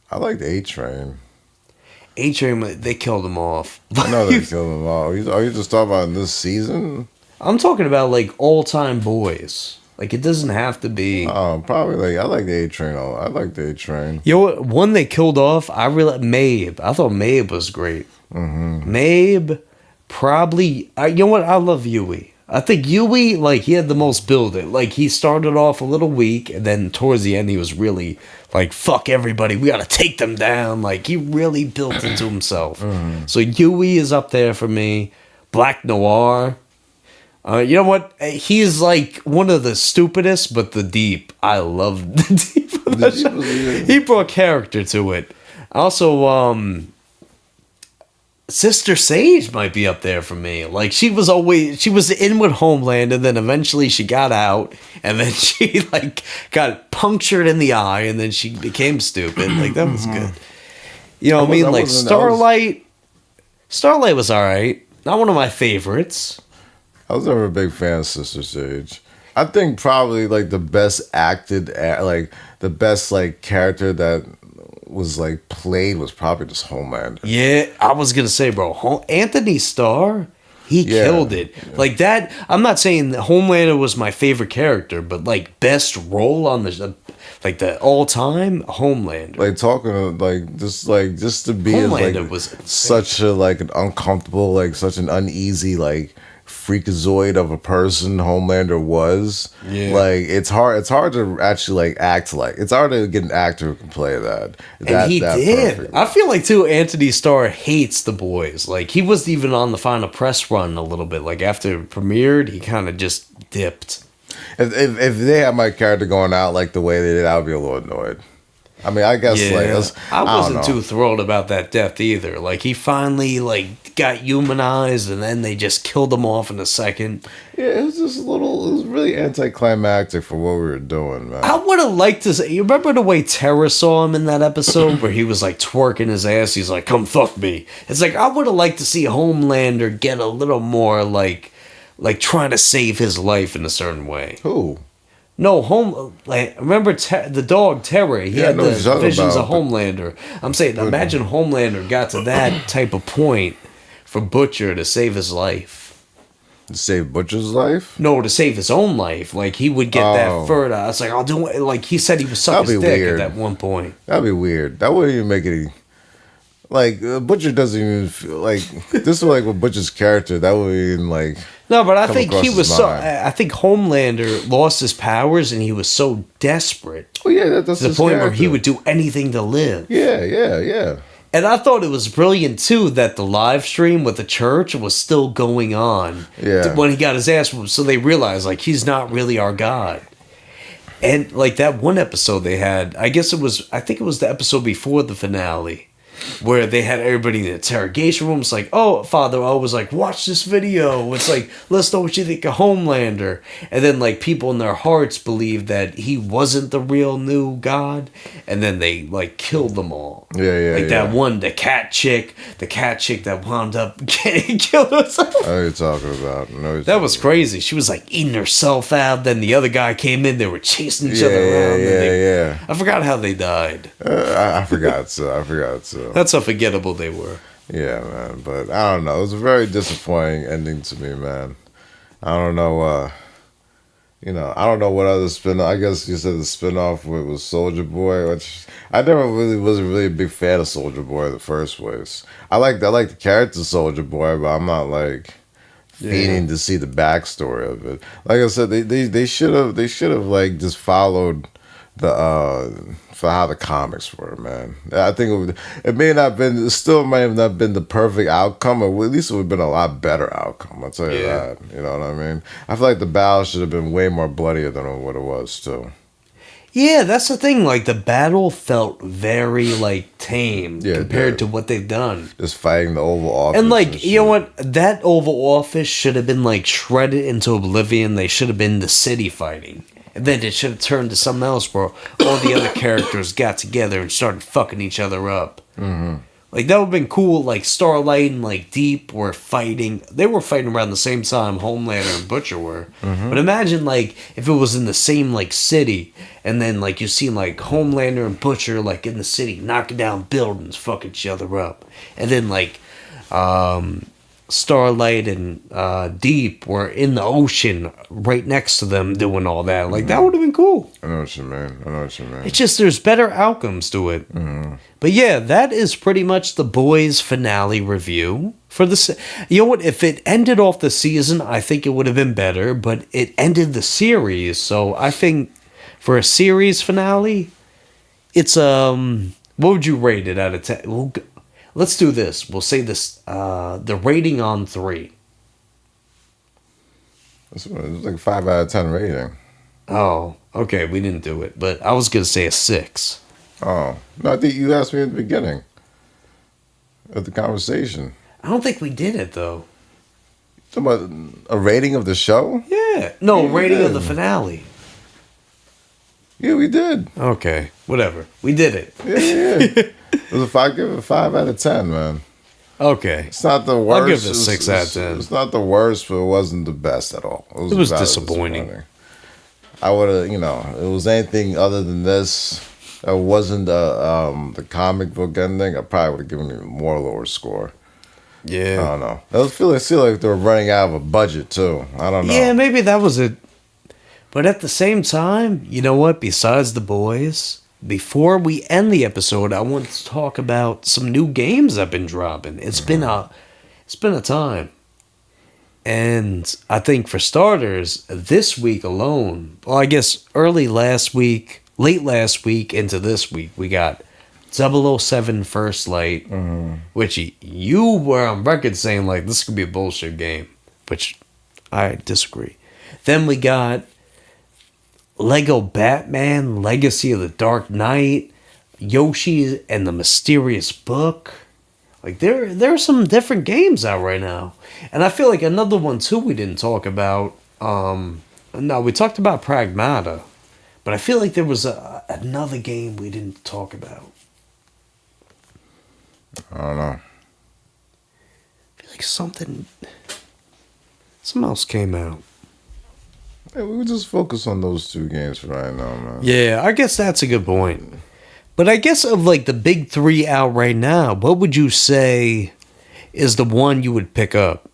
I liked A-Train. A-Train, they killed him off. I know they killed him all. Are you just talking about in this season? I'm talking about like all-time boys. Like it doesn't have to be. Probably like I like the A-Train. I like the A-Train. You know what? One they killed off. I really Mabe. I thought Mabe was great. Mabe, probably. You know what? I love Yui. I think Yui, like he had the most build. It like he started off a little weak, and then towards the end he was really like fuck everybody. We gotta take them down. Like he really built into himself. So Yui is up there for me. Black Noir. You know what? He's like one of the stupidest, but the deep. I love the deep. Of that show. He brought character to it. Also, Sister Sage might be up there for me. Like she was in with Homeland, and then eventually she got out, and then she like got punctured in the eye, and then she became stupid. Like that was good. You know what I mean? Like Starlight. Starlight was all right. Not one of my favorites. I was never a big fan of Sister Sage. I think probably like the best like the best like character that was like played was probably just Homelander. Yeah, I was gonna say, bro, Anthony Starr, he killed it. Yeah. Like that. I'm not saying that Homelander was my favorite character, but like best role on the all time Homelander. Like talking just to be Homelander was such a like an uncomfortable, like such an uneasy like freakazoid of a person Homelander was. Yeah. Like it's hard to actually like act like. It's hard to get an actor who can play that. And he did. Perfectly. I feel like too Anthony Starr hates the boys. Like he wasn't even on the final press run a little bit. Like after it premiered, he kind of just dipped. If they had my character going out like the way they did, I would be a little annoyed. I mean, I guess I wasn't too thrilled about that death either. Like he finally like got humanized, and then they just killed him off in a second. Yeah, it was just it was really anticlimactic for what we were doing, man. I would have liked to say, you remember the way Terra saw him in that episode where he was like twerking his ass? He's like, "Come fuck me." It's like I would have liked to see Homelander get a little more like trying to save his life in a certain way. Who? No, remember the dog Terry? He had the visions of Homelander. I'm saying, imagine Homelander got to that type of point for Butcher to save his life. To save Butcher's life? No, to save his own life. Like he would get that further. It's like I'll do it. Like he said, he would suck his dick at that one point. That'd be weird. That wouldn't even make any. Like Butcher doesn't even feel like this is like with Butcher's character. That would even like. No, but I think he was so. I think Homelander lost his powers, and he was so desperate. Oh yeah, that's to the point where he would do anything to live. Yeah. And I thought it was brilliant too that the live stream with the church was still going on. Yeah. When he got his ass whooped, so they realized like he's not really our god. And like that one episode they had, I think it was the episode before the finale, where they had everybody in the interrogation room. It's like, oh, Father O was like, watch this video. It's like, let's know what you think of Homelander. And then like people in their hearts believed that he wasn't the real new god. And then they like killed them all. Yeah. Like that one, the cat chick that wound up getting killed herself. I know what you're talking about. That was crazy. She was like eating herself out. Then the other guy came in. They were chasing each other around. Yeah. I forgot how they died. I forgot so. That's how forgettable they were. Yeah, man. But I don't know. It was a very disappointing ending to me, man. I don't know. I don't know what other spin. I guess you said the spinoff was Soldier Boy, which I never wasn't really a big fan of Soldier Boy in the first place. I like the character Soldier Boy, but I'm not like fiending to see the backstory of it. Like I said, they should have like just followed for how the comics were, man. I think it still may have not been the perfect outcome, or at least it would have been a lot better outcome. I'll tell you that. You know what I mean? I feel like the battle should have been way more bloodier than what it was, too. Yeah, that's the thing. Like, the battle felt very, like, tame compared to what they've done. Just fighting the Oval Office. And, like, you know what? That Oval Office should have been, like, shredded into oblivion. They should have been the city fighting. And then it should have turned to something else where all the other characters got together and started fucking each other up. Mm-hmm. Like, that would have been cool. Like, Starlight and, like, Deep were fighting. They were fighting around the same time Homelander and Butcher were. Mm-hmm. But imagine, like, if it was in the same, like, city. And then, like, you see, like, Homelander and Butcher, like, in the city, knocking down buildings, fucking each other up. And then, like, Starlight and Deep were in the ocean right next to them doing all that. Like, that would have been cool. I know what you mean. It's just there's better outcomes to it. Mm-hmm. But yeah, that is pretty much the boys' finale review for the. You know what? If it ended off the season, I think it would have been better. But it ended the series, so I think for a series finale, it's what would you rate it out of 10? Well, let's do this. We'll say this. The rating on 3. It's like a 5 out of 10 rating. Oh, okay. We didn't do it, but I was gonna say a 6. Oh no! I think you asked me at the beginning of the conversation. I don't think we did it though. Talking about a rating of the show? Yeah. No, Yeah, we rating of the did. finale. Yeah, we did. Okay, whatever. We did it. Yeah. It was give it a 5 out of 10, man. Okay. It's not the worst. I'll give it a 6 out of 10. It's not the worst, but it wasn't the best at all. It was rather disappointing. I would have, it was anything other than this. It wasn't the comic book ending. I probably would have given it a more lower score. I Yeah. don't know. I feel like they were running out of a budget too. I don't know. Yeah, maybe that was it. But at the same time, you know what? Besides the boys, before we end the episode, I want to talk about some new games I've been dropping. It's been a time. And I think for starters, this week alone, well, I guess late last week into this week, we got 007 First Light, which you were on record saying, like, this could be a bullshit game, which I disagree. Then we got Lego Batman, Legacy of the Dark Knight, Yoshi and the Mysterious Book. Like, there are some different games out right now. And I feel like another one, too, we didn't talk about. No, we talked about Pragmata. But I feel like there was another game we didn't talk about. I don't know. I feel like something else came out. Yeah, we would just focus on those 2 games for right now, man. Yeah, I guess that's a good point. But I guess of like the big 3 out right now, what would you say is the one you would pick up?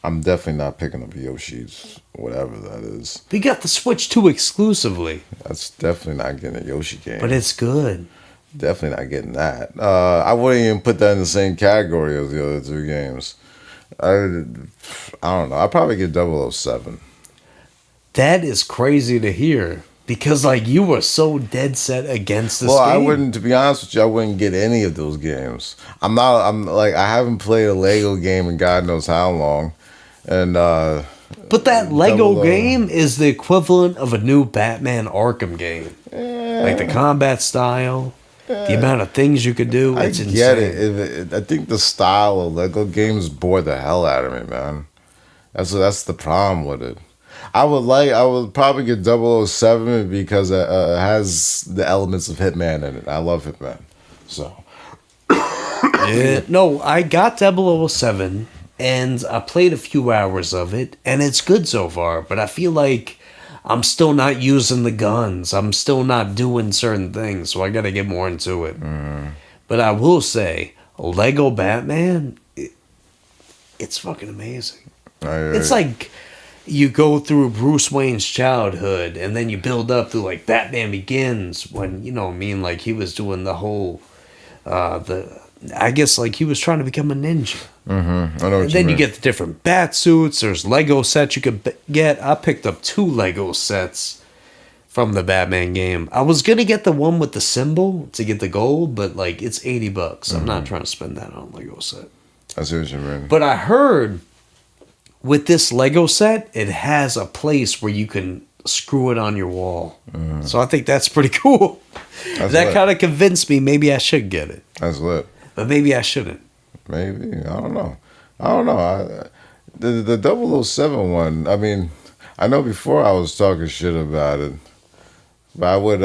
I'm definitely not picking up Yoshi's, whatever that is. We got the Switch 2 exclusively, That's definitely not getting a Yoshi game. but it's good. Definitely not getting that. I wouldn't even put that in the same category as the other 2 games. I don't know. I'd probably get 007. That is crazy to hear because like you were so dead set against this Well, game. I wouldn't, to be honest with you, I wouldn't get any of those games. I'm like, I haven't played a Lego game in God knows how long. And, But that Lego 00 game is the equivalent of a new Batman Arkham game. Like the combat style, the amount of things you could do. I It's get insane. it. I think the style of Lego games bore the hell out of me, man. That's the problem with it. I would probably get 007 because it has the elements of Hitman in it. I love Hitman. So, Yeah. No, I got 007 and I played a few hours of it and it's good so far, but I feel like I'm still not using the guns. I'm still not doing certain things, so I got to get more into it. But I will say, Lego Batman, it's fucking amazing. It's like you go through Bruce Wayne's childhood and then you build up through like Batman Begins when, you know what I mean, like he was doing the whole I guess like he was trying to become a ninja. I know what And then you get the different bat suits. There's Lego sets you could get. I picked up 2 Lego sets from the Batman game. I was gonna get the one with the symbol to get the gold, but like it's $80. I'm not trying to spend that on a Lego set. I see what you mean. But I heard with this Lego set, it has a place where you can screw it on your wall. So I think that's pretty cool. That's That lit. kind of convinced me maybe I should get it. That's lit. But maybe I shouldn't. Maybe. I don't know. The 007 one, I mean, I know before I was talking shit about it, but I would,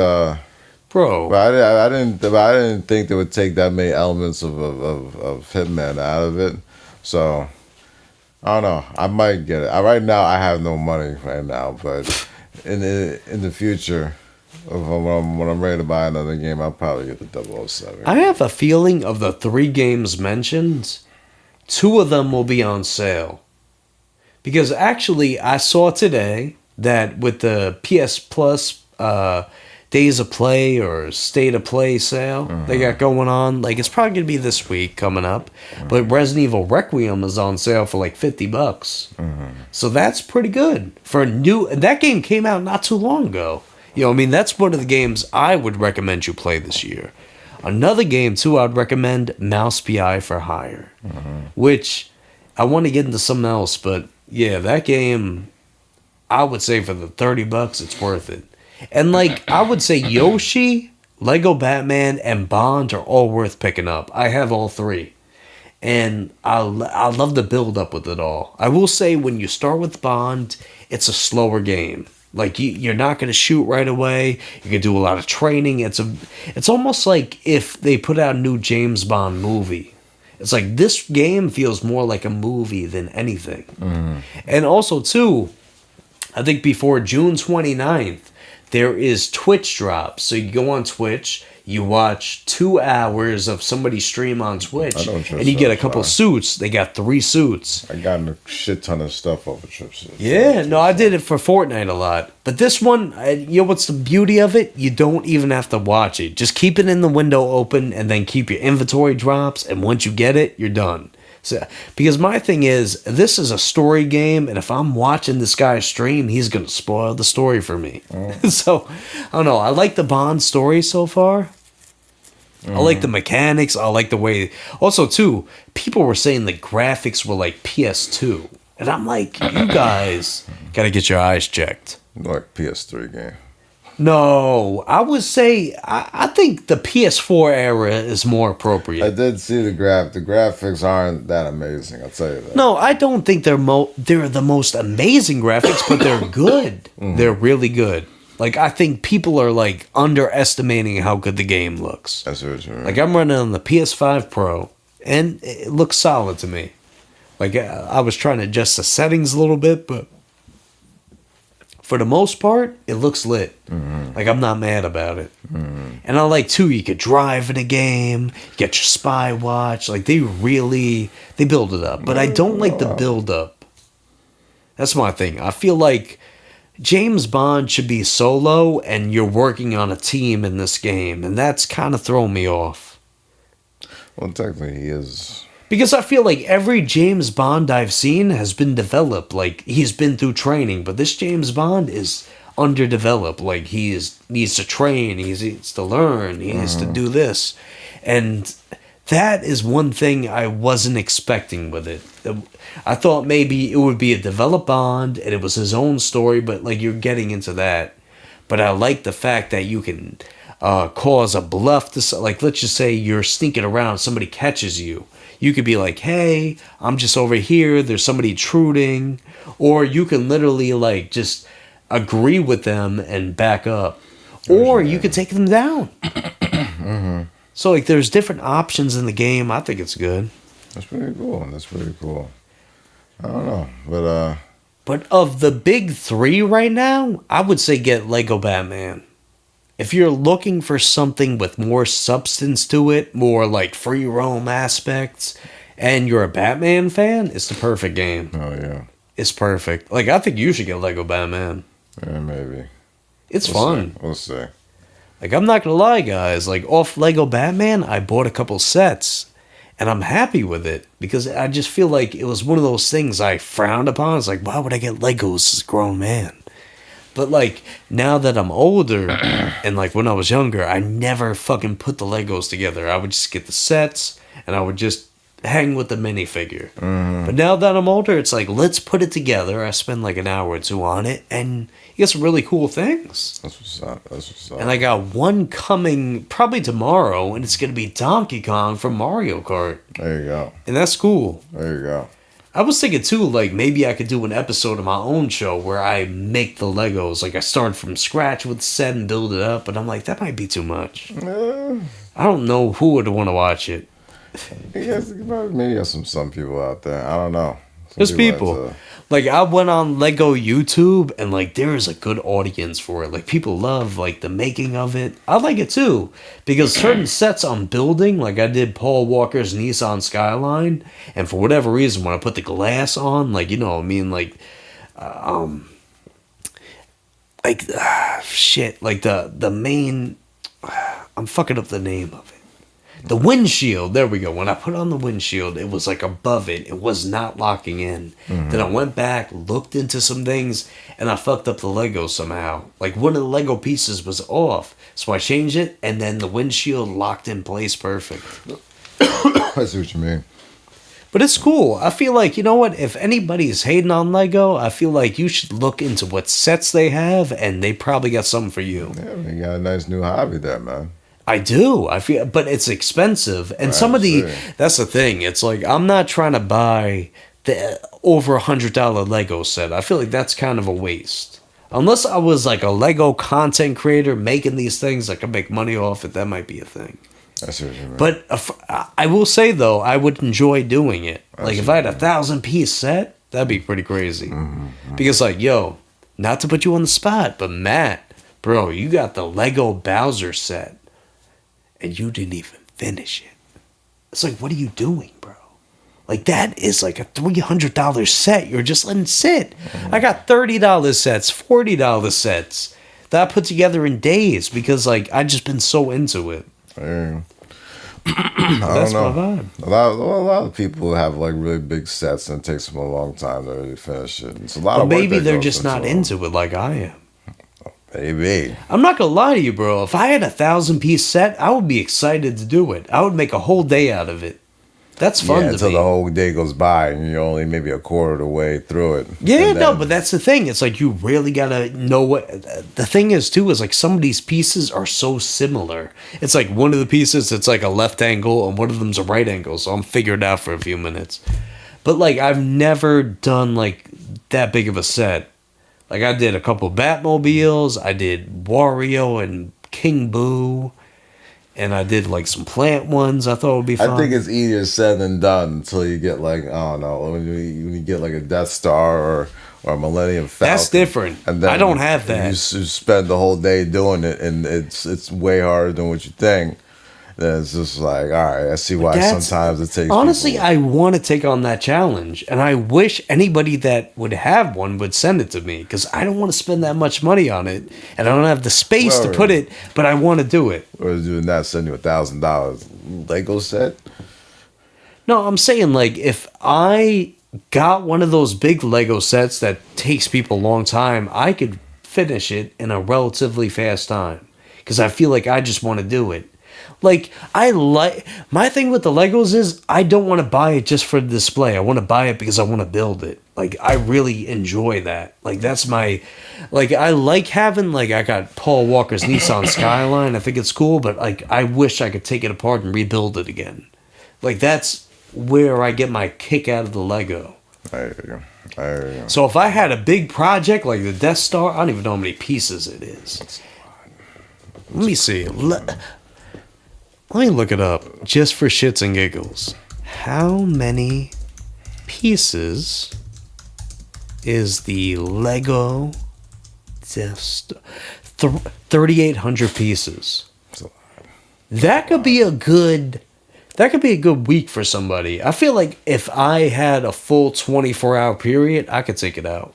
Bro. but I didn't think they would take that many elements of Hitman out of it. So, I don't know. I might get it. Right now, I have no money right now, but in the future, when I'm ready to buy another game, I'll probably get the 007. I have a feeling of the 3 games mentioned, 2 of them will be on sale. Because actually, I saw today that with the PS Plus Days of Play or State of Play sale they got going on, like it's probably going to be this week coming up, but Resident Evil Requiem is on sale for like $50. So that's pretty good. For that game came out not too long ago. You know, I mean, that's one of the games I would recommend you play this year. Another game, too, I'd recommend Mouse PI for Hire, which I want to get into something else, but yeah, that game, I would say for the $30, it's worth it. And like, I would say Yoshi, Lego Batman, and Bond are all worth picking up. I have all 3. And I love the build up with it all. I will say when you start with Bond, it's a slower game. Like you're not going to shoot right away. You can do a lot of training. It's almost like if they put out a new James Bond movie. It's like this game feels more like a movie than anything. And also too, I think before June 29th, there is Twitch drops. So you go on Twitch, you watch 2 hours of somebody stream on Twitch, and you get a couple suits. They got 3 suits. I got a shit ton of stuff over trips. Yeah, no, I did it for Fortnite a lot. But this one, you know what's the beauty of it? You don't even have to watch it. Just keep it in the window open, and then keep your inventory drops, and once you get it, you're done. So, because my thing is, this is a story game, and if I'm watching this guy stream, he's going to spoil the story for me. So, I don't know. I like the Bond story so far. I like the mechanics. I like the way... Also, too, people were saying the graphics were like PS2. And I'm like, you guys got to get your eyes checked. Like PS3 game. No, I would say I think the PS4 era is more appropriate. I did see the graphics aren't that amazing, I'll tell you that. No, I don't think they're the most amazing graphics, but they're good. They're really good. Like I think people are like underestimating how good the game looks. That's what you mean. Like I'm running on the PS5 Pro, and it looks solid to me. Like I was trying to adjust the settings a little bit, but for the most part, it looks lit. Like, I'm not mad about it. And I like, too, you could drive in a game, you get your spy watch. Like, they build it up. But I don't like the build up. That's my thing. I feel like James Bond should be solo, and you're working on a team in this game. And that's kind of throwing me off. Well, technically, he is... Because I feel like every James Bond I've seen has been developed. Like, he's been through training. But this James Bond is underdeveloped. Like, needs to train. He needs to learn. He needs to do this. And that is one thing I wasn't expecting with it. I thought maybe it would be a developed Bond and it was his own story. But, like, you're getting into that. But I like the fact that you can cause a bluff. Like, let's just say you're sneaking around. Somebody catches you. You could be like, hey, I'm just over here. There's somebody intruding. Or you can literally, like, just agree with them and back up. Or you could take them down. So, like, there's different options in the game. I think it's good. That's pretty cool. I don't know. But of the big 3 right now, I would say get Lego Batman. If you're looking for something with more substance to it, more like free roam aspects, and you're a Batman fan, it's the perfect game. Oh, yeah. It's perfect. Like, I think you should get Lego Batman. Yeah, maybe. It's fun. We'll see. Like, I'm not gonna lie, guys. Like, off Lego Batman, I bought a couple sets, and I'm happy with it, because I just feel like it was one of those things I frowned upon. It's like, why would I get Legos as a grown man? But, like, now that I'm older, and, like, when I was younger, I never fucking put the Legos together. I would just get the sets, and I would just hang with the minifigure. But now that I'm older, it's like, let's put it together. I spend, like, an hour or 2 on it, and you get some really cool things. That's what's up. And I got one coming probably tomorrow, and it's going to be Donkey Kong from Mario Kart. There you go. And that's cool. There you go. I was thinking too, like maybe I could do an episode of my own show where I make the Legos. Like I start from scratch with the set and build it up, but I'm like, that might be too much. I don't know who would want to watch it. Maybe there's some people out there. I don't know. There's people. Like I went on Lego YouTube and like there is a good audience for it. Like people love like the making of it. I like it too because certain sets I'm building, like I did Paul Walker's Nissan Skyline, and for whatever reason when I put the glass on, like you know, I mean like shit, like the main I'm fucking up the name of it. The windshield, there we go. When I put on the windshield, it was like above it. It was not locking in. Then I went back, looked into some things, and I fucked up the Lego somehow. Like one of the Lego pieces was off. So I changed it, and then the windshield locked in place perfect. I see what you mean. But it's cool. I feel like, you know what? If anybody's hating on Lego, I feel like you should look into what sets they have, and they probably got something for you. Yeah, we got a nice new hobby there, man. I do. I feel, but it's expensive, and some I of the see. that's the thing. It's like I'm not trying to buy the over $100 Lego set. I feel like that's kind of a waste. Unless I was like a Lego content creator making these things, I could make money off it. That might be a thing. I see what you mean. But I will say though, I would enjoy doing it. Like if see I had a 1,000-piece set, that'd be pretty crazy. Because like, yo, not to put you on the spot, but Matt, bro, you got the Lego Bowser set, and you didn't even finish it. It's like, what are you doing, bro? Like that is like a $300 set. You're just letting sit. I got $30 sets, $40 sets that I put together in days because like I just been so into it. I That's don't my know. vibe. A lot of people have like really big sets and it takes them a long time to really finish it. It's a lot But of work maybe that they're goes just not them. into it like I am. Maybe. I'm not gonna lie to you, bro. If I had a 1,000-piece set, I would be excited to do it. I would make a whole day out of it. That's fun Yeah, to until me. the whole day goes by and you're only maybe a quarter of the way through it. Yeah, And no, then- but that's the thing. It's like you really gotta know what the thing is too. Is like some of these pieces are so similar. It's like one of the pieces it's like a left angle and one of them's a right angle. So I'm figuring it out for a few minutes. But like I've never done like that big of a set. Like I did a couple Batmobiles. I did Wario and King Boo. And I did like some plant ones. I thought would be fun. I think it's easier said than done until you get like, I don't know, when you get like a Death Star or a Millennium Falcon. That's different. I don't have that. You spend the whole day doing it, and it's way harder than what you think. Then it's just like, all right, I see why That's- sometimes it takes. Honestly, people- I want to take on that challenge, and I wish anybody that would have one would send it to me because I don't want to spend that much money on it, and I don't have the space to Word. put it. But I want to do it. or doing that, send you $1,000 Lego set. No, I'm saying like if I got one of those big Lego sets that takes people a long time, I could finish it in a relatively fast time because I feel like I just want to do it. Like I like my thing with the Legos is I don't want to buy it just for the display. I want to buy it because I want to build it. Like I really enjoy that. Like that's my like I like having like I got Paul Walker's Nissan Skyline. I think it's cool, but like I wish I could take it apart and rebuild it again. Like that's where I get my kick out of the Lego. I hear you. I hear you. So if I had a big project like the Death Star, I don't even know how many pieces it is. Let me see. Let me look it up just for shits and giggles. How many pieces is the Lego Death Star? 3,800 pieces. It's a lot. That could be a good. That could be a good week for somebody. I feel like if I had a full 24-hour period, I could take it out.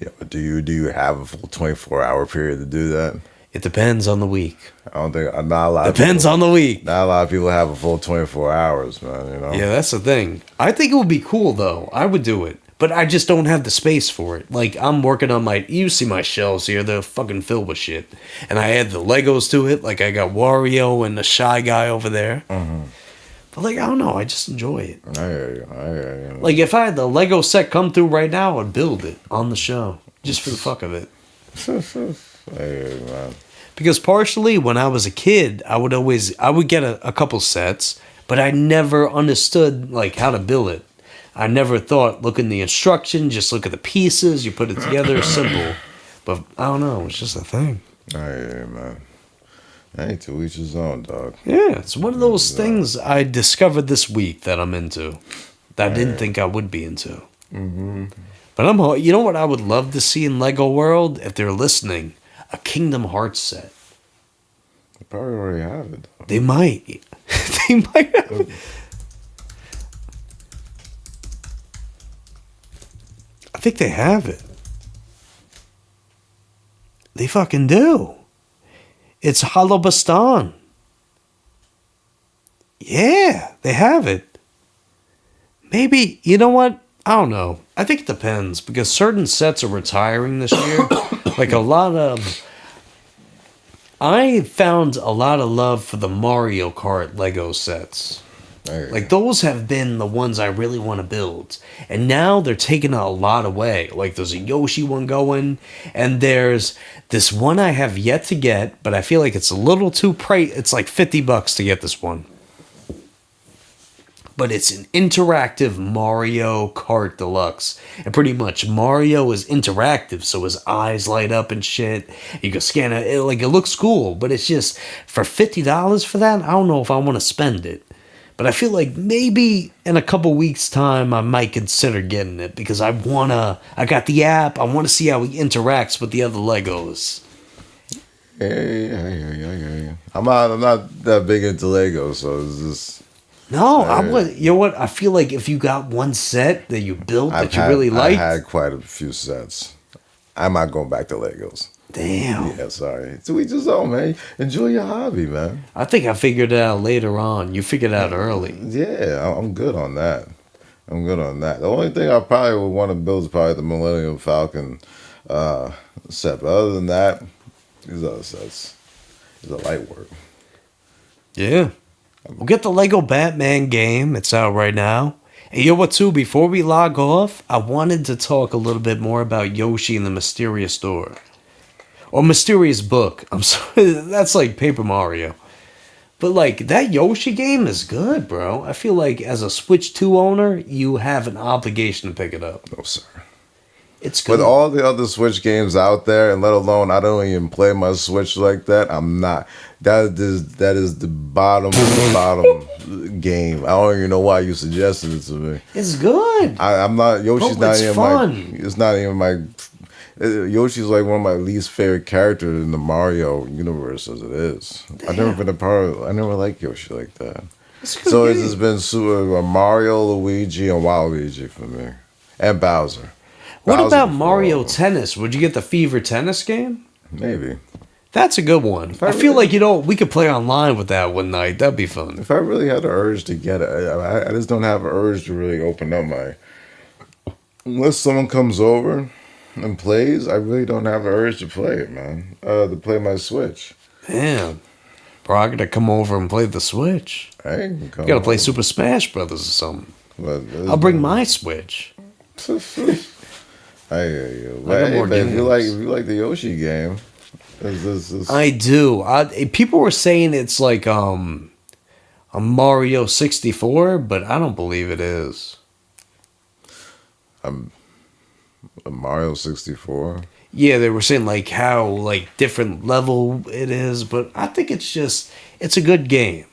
Yeah, but do you have a full 24-hour period to do that? It depends on the week. I don't think not a lot. Depends of on the week. Not a lot of people have a full 24 hours, man. You know. Yeah, that's the thing. I think it would be cool though. I would do it. But I just don't have the space for it. Like I'm working on my you see my shelves here, they're fucking filled with shit. And I add the Legos to it. Like I got Wario and the Shy Guy over there. But like I don't know, I just enjoy it. I hear you. I hear you. Like if I had the Lego set come through right now, I'd build it on the show. Just for the fuck of it. I hear you, man. Because partially when I was a kid, I would get a couple sets, but I never understood like how to build it. I never thought look in the instruction, just look at the pieces, you put it together, simple. But I don't know, it's just a thing. I hear you, man. Hey, to each his own, dog. Yeah, it's one of those things I discovered this week that I'm into. That I didn't think I would be into. But you know what I would love to see in Lego World if they're listening? A Kingdom Hearts set. They probably already have it. Though. They might. They might have. I think they have it. They fucking do. It's Hollow Bastan. Yeah, they have it. Maybe, you know what? I don't know. I think it depends because certain sets are retiring this year. Like a lot of... I found a lot of love for the Mario Kart Lego sets. I hear Like you. those have been the ones I really want to build. And now they're taking a lot away. Like there's a Yoshi one going, and there's this one I have yet to get, but I feel like it's a little too price. It's like $50 to get this one. But it's an interactive Mario Kart Deluxe. And pretty much Mario is interactive, so his eyes light up and shit. You can scan it, like it looks cool, but it's just for $50 for that, I don't know if I want to spend it. But I feel like maybe in a couple weeks' time I might consider getting it because I got the app, I wanna see how he interacts with the other Legos. Yeah, I hear you. I hear you. I'm not that big into Legos, so it's just. No, I I hear would. You know what? I feel like if you got one set that you built that you really I liked, had quite a few sets. I'm not going back to Legos. damn. Yeah, sorry. To each his own, man. Enjoy your hobby, man. I think I figured it out later on. You figured it out early. Yeah, I'm good on that. I'm good on that. The only thing I probably would want to build is probably the Millennium Falcon set. But other than that, these other sets is a light work. Yeah. We'll get the Lego Batman game. It's out right now. And you know what, too? Before we log off, I wanted to talk a little bit more about Yoshi and the Mysterious Door. Or Mysterious Book. I'm sorry. That's like Paper Mario. But, like, that Yoshi game is good, bro. I feel like as a Switch 2 owner, you have an obligation to pick it up. No, sir. It's good. With all the other Switch games out there, and let alone I don't even play my Switch like that, I'm not. That is the bottom game. I don't even know why you suggested it to me. It's good. I'm not. Yoshi's Bro, not it's even fun. my. It's not even my. Yoshi's like one of my least favorite characters in the Mario universe as it is. I've never been a part of. I never liked Yoshi like that. It's a good So game. it's been Super Mario, Luigi, and Waluigi for me, and Bowser. What Bowser about before Mario all of them. Tennis? Would you get the Fever Tennis game? Maybe. That's a good one. I feel like, we could play online with that one night. That'd be fun. If I really had the urge to get it, I just don't have an urge to really open up my. Unless someone comes over and plays, I really don't have an urge to play it, man. To play my Switch. Damn. Bro, I gotta come over and play the Switch. I ain't You gotta play Super Smash Brothers or something. I'll bring my Switch. I hear you. I got Hey, more man, if you games. like the Yoshi game, this I do. People were saying it's like a Mario 64, but I don't believe it is. a Mario 64. Yeah, they were saying like how like different level it is, but I think it's a good game.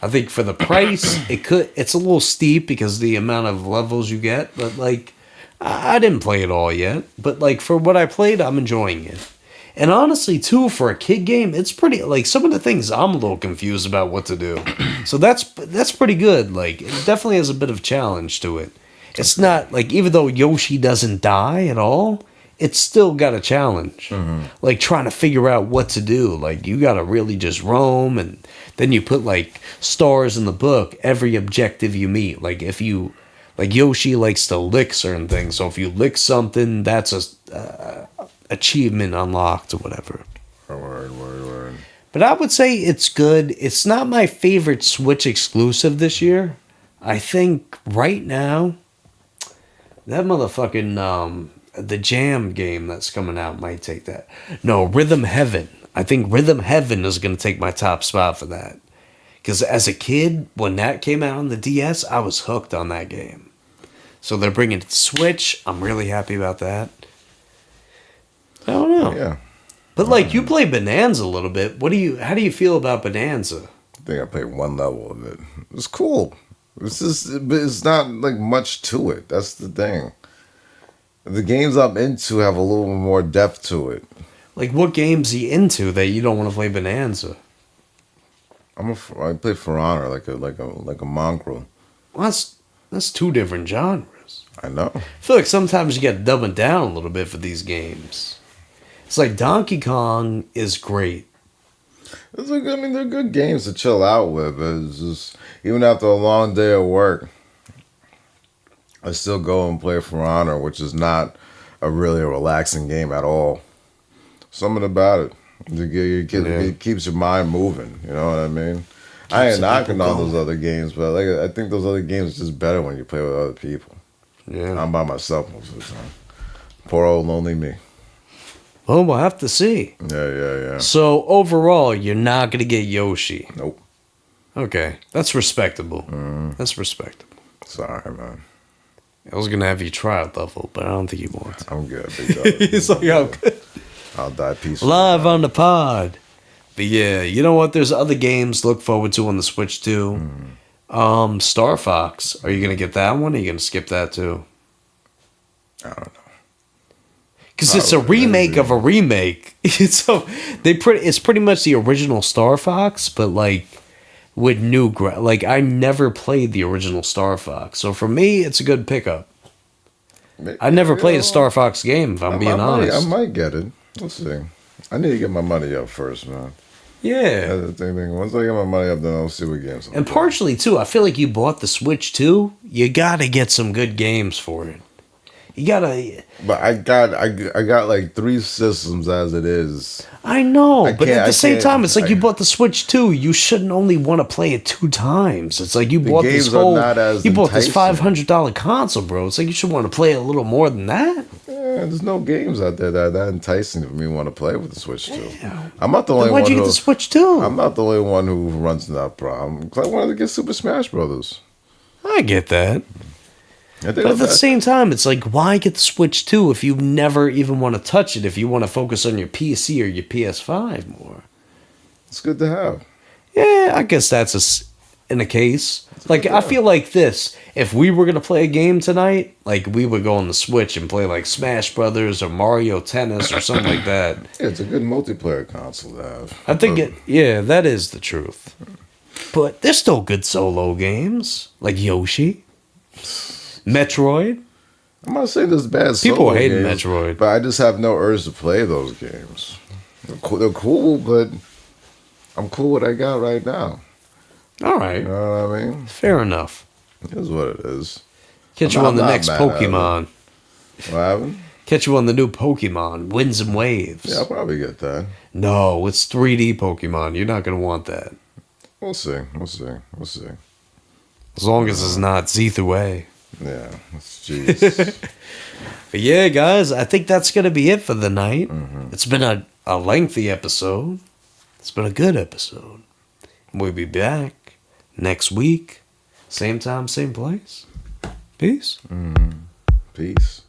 I think for the price, it's a little steep because the amount of levels you get, but like I didn't play it all yet, but like for what I played, I'm enjoying it. And honestly, too, for a kid game, it's pretty like some of the things I'm a little confused about what to do. So that's pretty good. Like it definitely has a bit of challenge to it. It's not like even though Yoshi doesn't die at all, it's still got a challenge. Like trying to figure out what to do. Like you gotta really just roam, and then you put like stars in the book every objective you meet. Like if you like Yoshi likes to lick certain things, so if you lick something, that's a achievement unlocked or whatever. Word. But I would say it's good. It's not my favorite Switch exclusive this year. I think right now that motherfucking the Jam game that's coming out might take that. No, Rhythm Heaven. I think Rhythm Heaven is going to take my top spot for that. Because as a kid, when that came out on the DS, I was hooked on that game. So they're bringing it to Switch. I'm really happy about that. I don't know. Yeah. But like you play Bonanza a little bit. How do you feel about Bonanza? I think I played one level of it. It's cool. But it's not like much to it. That's the thing. The games I'm into have a little more depth to it. Like what games are you into that you don't want to play Bonanza? I play For Honor like a mongrel. Well, that's two different genres. I know. I feel like sometimes you got to dumb it down a little bit for these games. It's like Donkey Kong is great. It's like, I mean, they're good games to chill out with. But it's just even after a long day of work, I still go and play For Honor, which is not a really relaxing game at all. Something about it. It keeps your mind moving. You know what I mean? I ain't some knocking people all those going. other games, but like I think those other games are just better when you play with other people. Yeah. I'm by myself most of the time. Poor old lonely me. Well, we'll have to see. Yeah. So overall, you're not gonna get Yoshi. Nope. Okay, that's respectable. That's respectable. Sorry, man. I was gonna have you try a level, but I don't think you want to. I'm good. Big dog. He's like, "I'm good." I'll die peacefully. Live on the pod. But yeah, you know what? There's other games to look forward to on the Switch too. Star Fox. Are you gonna get that one? Or are you gonna skip that too? I don't know. Because it's a Probably, remake maybe. of a remake. So it's pretty much the original Star Fox, but like with new like I never played the original Star Fox, so for me it's a good pickup. I never played a Star Fox game, if I'm being honest. I might get it. Let's see. I need to get my money up first, man. Yeah. That's the thing. Once I get my money up, then I'll see what games. And partially too, I feel like you bought the Switch too. You gotta get some good games for it. You gotta. But I got like 3 systems as it is. I know, but at I the same can't- time, it's like you I- bought the Switch too. You shouldn't only want to play it 2 times. It's like you bought this games are whole. not as You bought this enticing. $500 console, bro. It's like you should want to play it a little more than that. There's no games out there that are that enticing for me to want to play with the Switch too. Yeah. I'm not the Then only why'd one. you get Who, the Switch too? I'm not the only one who runs into that problem. 'Cause I wanted to get Super Smash Brothers. I get that. I think But at the that- same time, it's like, why get the Switch 2 if you never even want to touch it, if you want to focus on your PC or your PS5 more? it's good to have. Yeah, I guess that's in a case. Like, I feel like this. If we were going to play a game tonight, like, we would go on the Switch and play, like, Smash Brothers or Mario Tennis or something like that. Yeah, it's a good multiplayer console to have. I think yeah, that is the truth. But there's still good solo games, like Yoshi, Metroid. I'm not saying there's bad People solo hating games, Metroid. but I just have no urge to play those games. They're cool, but I'm cool with what I got right now. All right, You know what I mean? fair enough. It is what it is. Catch I'm you on the not next mad at it. Pokemon. What happened? Catch you on the new Pokemon, Winds and Waves. Yeah, I'll probably get that. No, it's 3D Pokemon. You're not going to want that. We'll see. As long as it's not Z through A. Yeah, jeez. But yeah, guys, I think that's going to be it for the night. Mm-hmm. It's been a lengthy episode. It's been a good episode. We'll be back next week. Same time, same place. Peace. Peace.